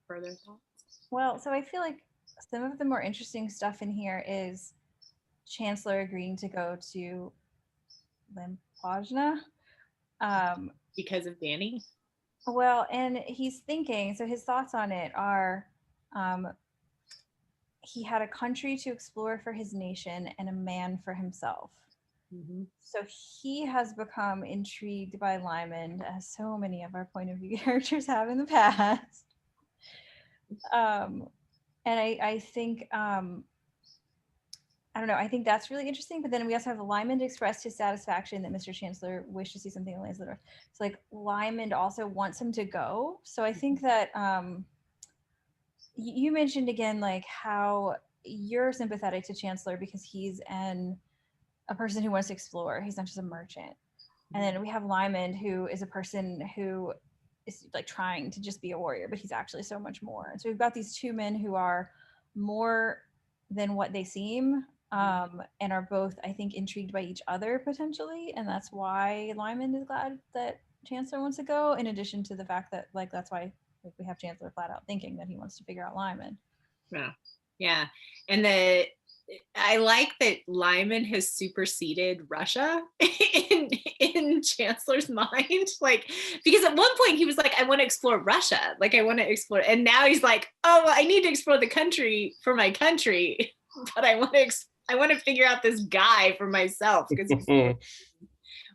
Further thoughts? Well, so I feel like some of the more interesting stuff in here is Chancellor agreeing to go to Lymphogena. Because of Danny? Well, and he's thinking, so his thoughts on it are he had a country to explore for his nation and a man for himself. Mm-hmm. So he has become intrigued by Lymond, as so many of our point of view characters have in the past. And I think, I don't know, I think that's really interesting. But then we also have Lymond expressed his satisfaction that Mr. Chancellor wished to see something in Lancelot. So like Lymond also wants him to go. So I think that you mentioned again, like how you're sympathetic to Chancellor because he's a person who wants to explore. He's not just a merchant. And then we have Lymond, who is a person who is like trying to just be a warrior, but he's actually so much more. And so we've got these two men who are more than what they seem, and are both, I think, intrigued by each other potentially. And that's why Lymond is glad that Chancellor wants to go, in addition to the fact that like that's why like we have Chancellor flat out thinking that he wants to figure out Lymond. Yeah. And I like that Lymond has superseded Russia in Chancellor's mind. Like, because at one point he was like, I want to explore Russia. Like, I want to explore. And now he's like, oh, well, I need to explore the country for my country, but I want to figure out this guy for myself,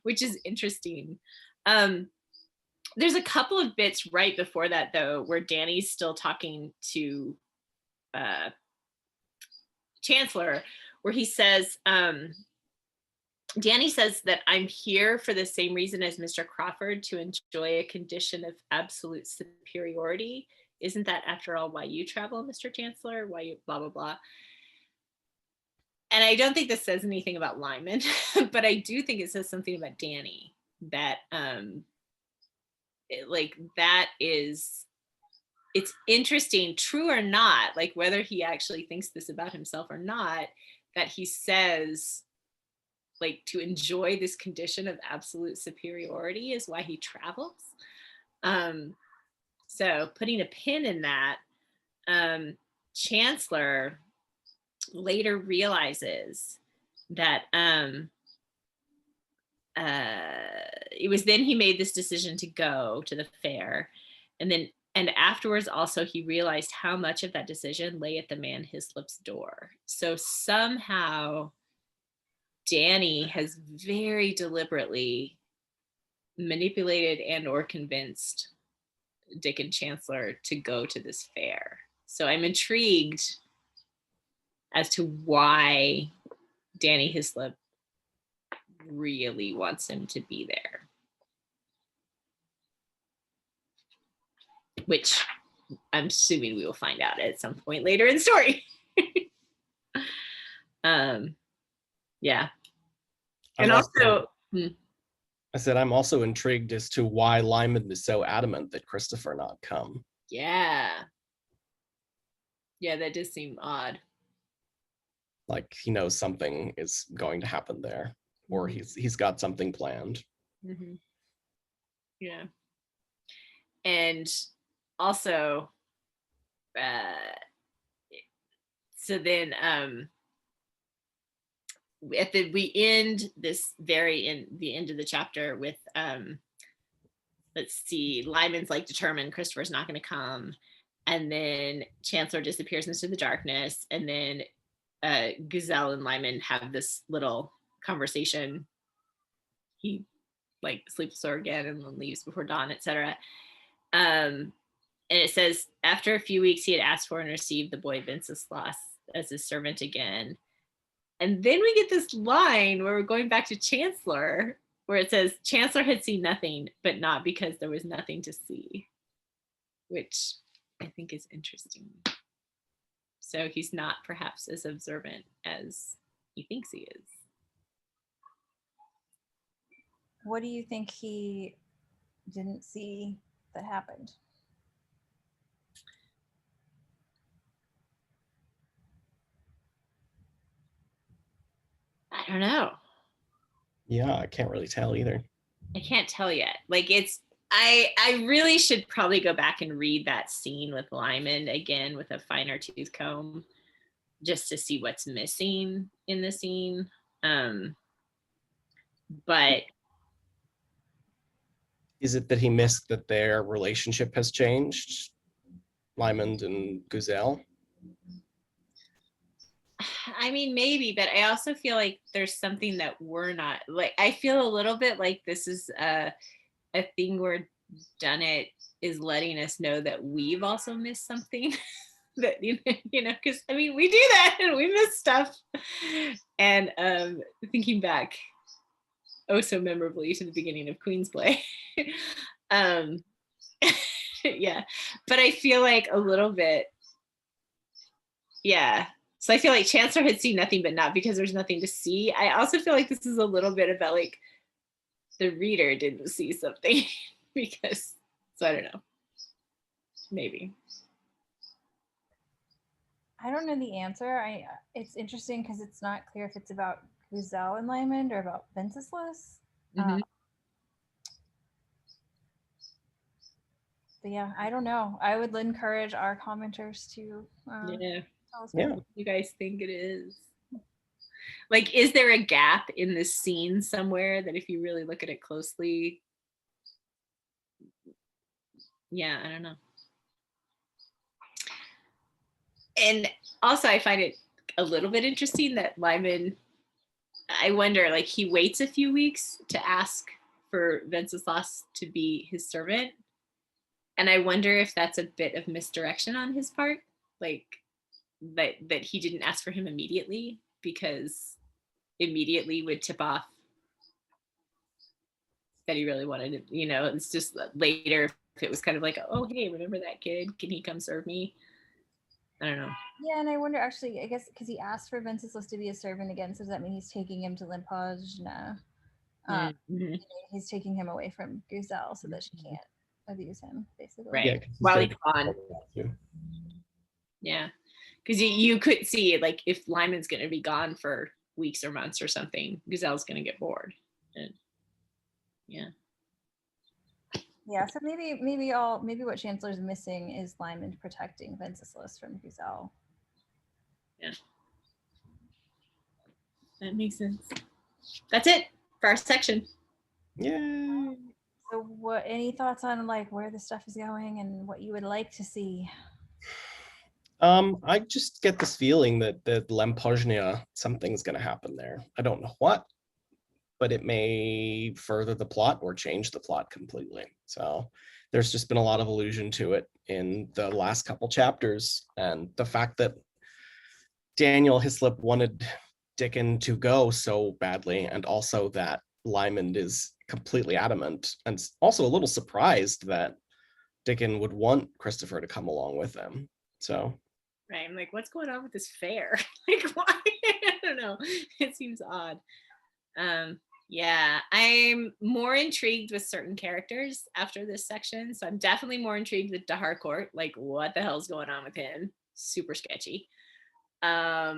which is interesting. There's a couple of bits right before that, though, where Danny's still talking to Chancellor, where he says, Danny says that I'm here for the same reason as Mr. Crawford, to enjoy a condition of absolute superiority. Isn't that, after all, why you travel, Mr. Chancellor? Why you blah, blah, blah. And I don't think this says anything about Lymond, but I do think it says something about Danny, that it's interesting, true or not, like whether he actually thinks this about himself or not, that he says like to enjoy this condition of absolute superiority is why he travels. So putting a pin in that, Chancellor later realizes that it was then he made this decision to go to the fair, and afterwards also he realized how much of that decision lay at the man Hislop's door. So somehow Danny has very deliberately manipulated and or convinced Dick and Chancellor to go to this fair. So I'm intrigued as to why Danny Hislop really wants him to be there, which I'm assuming we will find out at some point later in the story. Yeah. And also, I said, I'm also intrigued as to why Lymond is so adamant that Christopher not come. Yeah, that does seem odd. Like he knows something is going to happen there, or he's got something planned. Mm-hmm. Yeah. And also, so then we end this the end of the chapter with let's see, Lymond's like determined Christopher's not going to come, and then Chancellor disappears into the darkness, and then Guzel and Lymond have this little conversation. He like sleeps with her again and then leaves before dawn, etc. And it says, after a few weeks, he had asked for and received the boy Venceslas as his servant again. And then we get this line where we're going back to Chancellor, where it says, Chancellor had seen nothing, but not because there was nothing to see, which I think is interesting. So he's not perhaps as observant as he thinks he is. What do you think he didn't see that happened? I don't know. Yeah, I can't really tell either. I can't tell yet. Like I really should probably go back and read that scene with Lymond again with a finer tooth comb, just to see what's missing in the scene. But Is it that he missed that their relationship has changed, Lymond and Guzel? I mean, maybe, but I also feel like there's something that we're not, like, I feel a little bit like this is a thing where Dunnett is letting us know that we've also missed something. That, you know, because I mean, we do that and we miss stuff. And thinking back oh so memorably to the beginning of Queen's Play. Yeah, but I feel like a little bit, yeah. So I feel like Chancellor had seen nothing, but not because there's nothing to see. I also feel like this is a little bit about like the reader didn't see something because, so I don't know, maybe. I don't know the answer. It's interesting because it's not clear if it's about Guzel and Lymond or about Venceslas. Mhm. But yeah, I don't know. I would encourage our commenters to Yeah. tell us Yeah. what You guys think it is? Like, is there a gap in this scene somewhere that if you really look at it closely, yeah, I don't know. And also I find it a little bit interesting that Lymond, I wonder, like, he waits a few weeks to ask for Venceslas to be his servant. And I wonder if that's a bit of misdirection on his part, like that he didn't ask for him immediately, because immediately would tip off that he really wanted to, you know, it's just later if it was kind of like, oh, hey, remember that kid? Can he come serve me? I don't know. Yeah, and I wonder actually, I guess because he asked for Venceslas to be a servant again, so does that mean he's taking him to Lymond? No. Mm-hmm. He's taking him away from Guzel so that she can't abuse him, basically. Right. Yeah, 'cause he While said- he's gone. Yeah. Because you could see, like, if Lymond's going to be gone for weeks or months or something, Guzel's going to get bored. And yeah. Yeah, so maybe what Chancellor's missing is Lymond protecting Venceslas from Guzel. Yeah. That makes sense. That's it for our section. Yay. So what, any thoughts on like where the stuff is going and what you would like to see? I just get this feeling that Lempojnia, something's gonna happen there. I don't know what, but it may further the plot or change the plot completely. So there's just been a lot of allusion to it in the last couple chapters, and the fact that Daniel Hislop wanted Dickon to go so badly, and also that Lymond is completely adamant, and also a little surprised that Dickon would want Christopher to come along with them. So Right. I'm like, what's going on with this fair? Like, why? I don't know. It seems odd. Yeah, I'm more intrigued with certain characters after this section. So I'm definitely more intrigued with D'Harcourt. Like, what the hell's going on with him? Super sketchy. A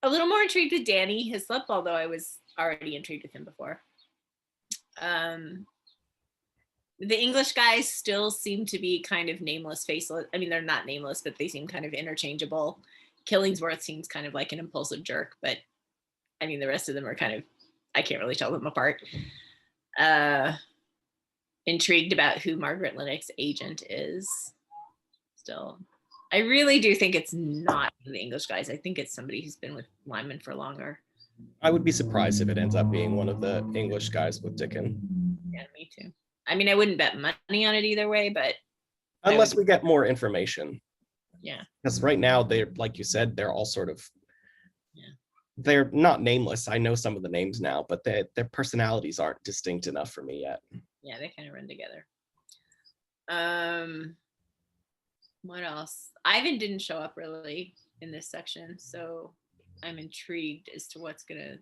little more intrigued with Danny Hislop, although I was already intrigued with him before. The English guys still seem to be kind of nameless, faceless. I mean, they're not nameless, but they seem kind of interchangeable. Killingsworth seems kind of like an impulsive jerk, but I mean, the rest of them are kind of, I can't really tell them apart. Intrigued about who Margaret Lennox's agent is still. I really do think it's not the English guys. I think it's somebody who's been with Lymond for longer. I would be surprised if it ends up being one of the English guys with Dickon. Yeah, me too. I mean, I wouldn't bet money on it either way, but Unless we get more information. Yeah. Because right now, they're, like you said, they're all sort of, they're not nameless. I know some of the names now, but their personalities aren't distinct enough for me yet. Yeah, they kind of run together. What else? Ivan didn't show up really in this section, so I'm intrigued as to what's gonna.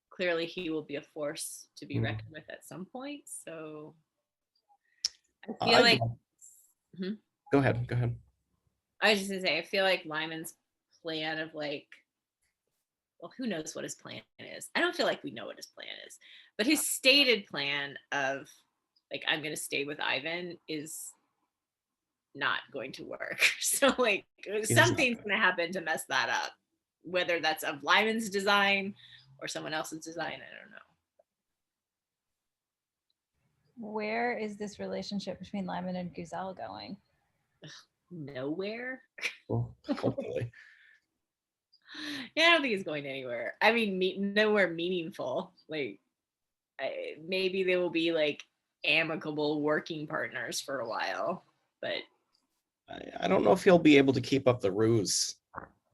Clearly, he will be a force to be reckoned with at some point. So I feel like. Go ahead. I was just gonna say, I feel like Lyman's plan of like, well, who knows what his plan is? I don't feel like we know what his plan is, but his stated plan of like, I'm gonna stay with Ivan is not going to work. So like, something's gonna happen to mess that up, whether that's of Lyman's design or someone else's design. I don't know. Where is this relationship between Lymond and Guzel going? Nowhere. Well, hopefully. Yeah, I don't think it's going anywhere. I mean, nowhere meaningful. Like, maybe they will be like amicable working partners for a while, but I don't know if he'll be able to keep up the ruse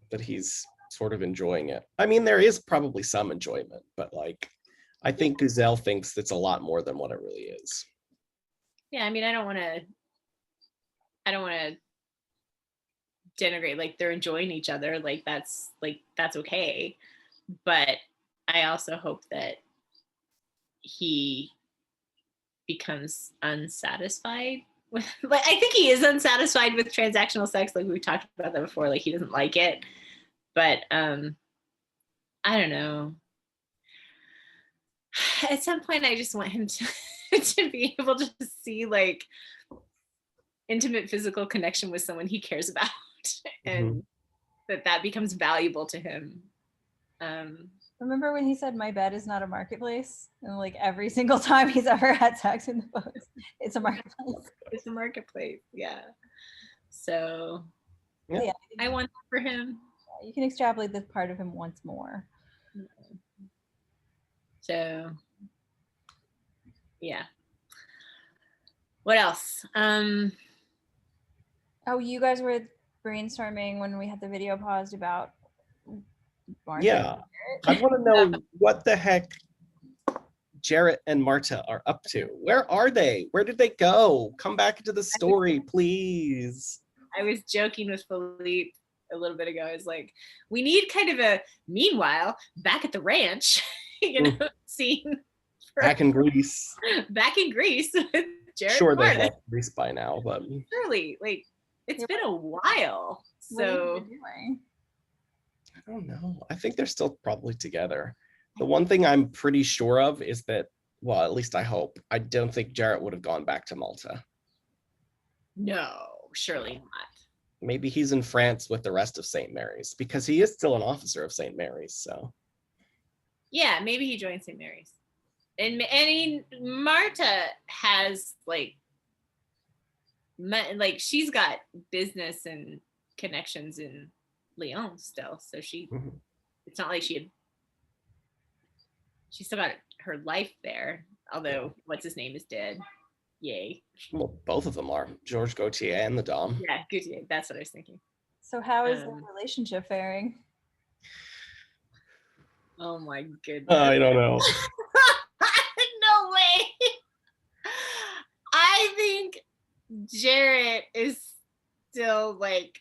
that he's sort of enjoying it. I mean, there is probably some enjoyment, but like, I think Guzel thinks it's a lot more than what it really is. Yeah, I mean, I don't want to denigrate, like they're enjoying each other, like that's okay, but I also hope that he becomes unsatisfied with, like, I think he is unsatisfied with transactional sex, like we talked about that before, like he doesn't like it, but I don't know, at some point I just want him to to be able to see like intimate physical connection with someone he cares about, and that becomes valuable to him. Remember when he said my bed is not a marketplace, and like every single time he's ever had sex in the books, it's a marketplace. It's a marketplace. Yeah. So Yeah, I want that for him. You can extrapolate this part of him once more. So yeah. What else? Oh, you guys were brainstorming when we had the video paused about Martha. Yeah, I want to know what the heck Jarrett and Marta are up to. Where are they? Where did they go? Come back into the story, please. I was joking with Philippe a little bit ago. I was like, we need kind of a meanwhile back at the ranch, scene. Back in Greece. Back in Greece with Jarrett. Sure, they left Greece by now, but surely, like, it's been a while. So I don't know. I think they're still probably together. The one thing I'm pretty sure of is that, well, at least I hope, I don't think Jarrett would have gone back to Malta. No, surely not. Maybe he's in France with the rest of St. Mary's, because he is still an officer of St. Mary's, so. Yeah, maybe he joined St. Mary's. And I mean, Marta has like she's got business and connections in Lyon still, so she it's not like she still got her life there, although what's his name is dead. Yay. Well, both of them are, Georges Gautier and the Dom. Yeah, Gautier, that's what I was thinking. So how is the relationship faring? Oh my goodness. I don't know. No way. I think Jarrett is still like,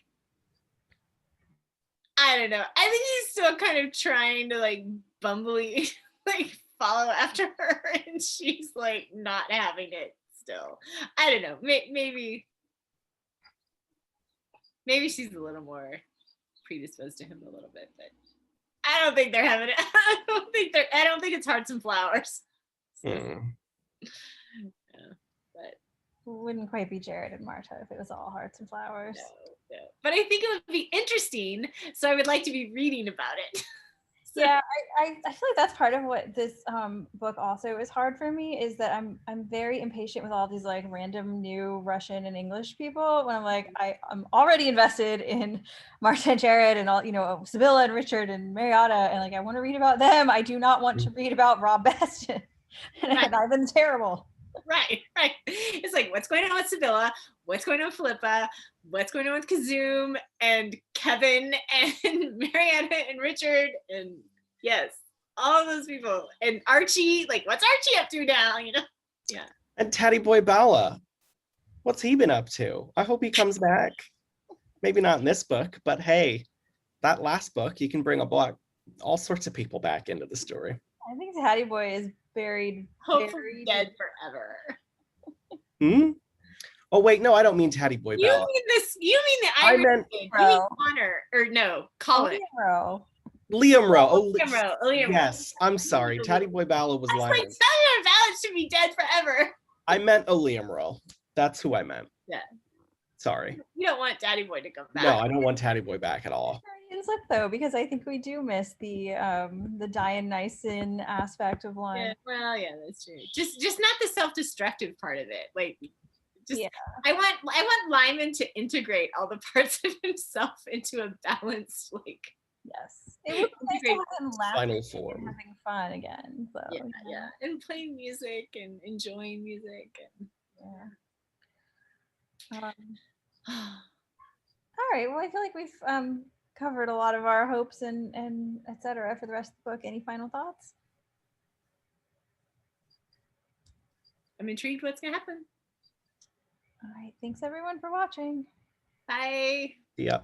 I don't know. I think he's still kind of trying to like bumbly like follow after her, and she's like not having it still. I don't know. Maybe she's a little more predisposed to him a little bit, but I don't think they're having it. I don't think it's hearts and flowers. So, but wouldn't quite be Jarrett and Marta if it was all hearts and flowers. No. But I think it would be interesting, so I would like to be reading about it. So. Yeah, I feel like that's part of what this book also is hard for me, is that I'm very impatient with all these like random new Russian and English people, when I'm like, I'm already invested in Marta and Jared and all, Sibylla and Richard and Marietta, and like I want to read about them. I do not want to read about Rob Bastion and Ivan's terrible. Right. It's like, what's going on with Sibylla? What's going on with Philippa? What's going on with Kazoom and Kevin and Marietta and Richard? And yes, all of those people. And Archie, like, what's Archie up to now? You know? Yeah. And Teddy Boy Bella, what's he been up to? I hope he comes back. Maybe not in this book, but hey, that last book, you can bring all sorts of people back into the story. I think Hattie Boy is buried. Hopefully dead forever. Hmm? Oh wait, no, I don't mean Teddy Boy Bella. You mean the I Irish meant kid. You mean Connor, or no, Colin. Liam Rowe. Oh, Liam Rowe. Yes, I'm sorry. Teddy Boy Balla was Like, Lyman. Samuel Ballard should be dead forever. I meant Liam Rowe. That's who I meant. Yeah. Sorry. You don't want Daddy Boy to come back. No, I don't want Teddy Boy back at all. Slip though, because I think we do miss the Dionysian aspect of Lyme. Yeah, well, yeah, that's true. Just not the self-destructive part of it. Like, just yeah. I want Lyman to integrate all the parts of himself into a balanced, like. Yes, it would be nice to have him laughing Final form. and having fun again. So, Yeah, and playing music and enjoying music and all right. Well, I feel like we've covered a lot of our hopes and etc. for the rest of the book. Any final thoughts? I'm intrigued what's gonna happen. All right. Thanks everyone for watching. Bye. Yeah.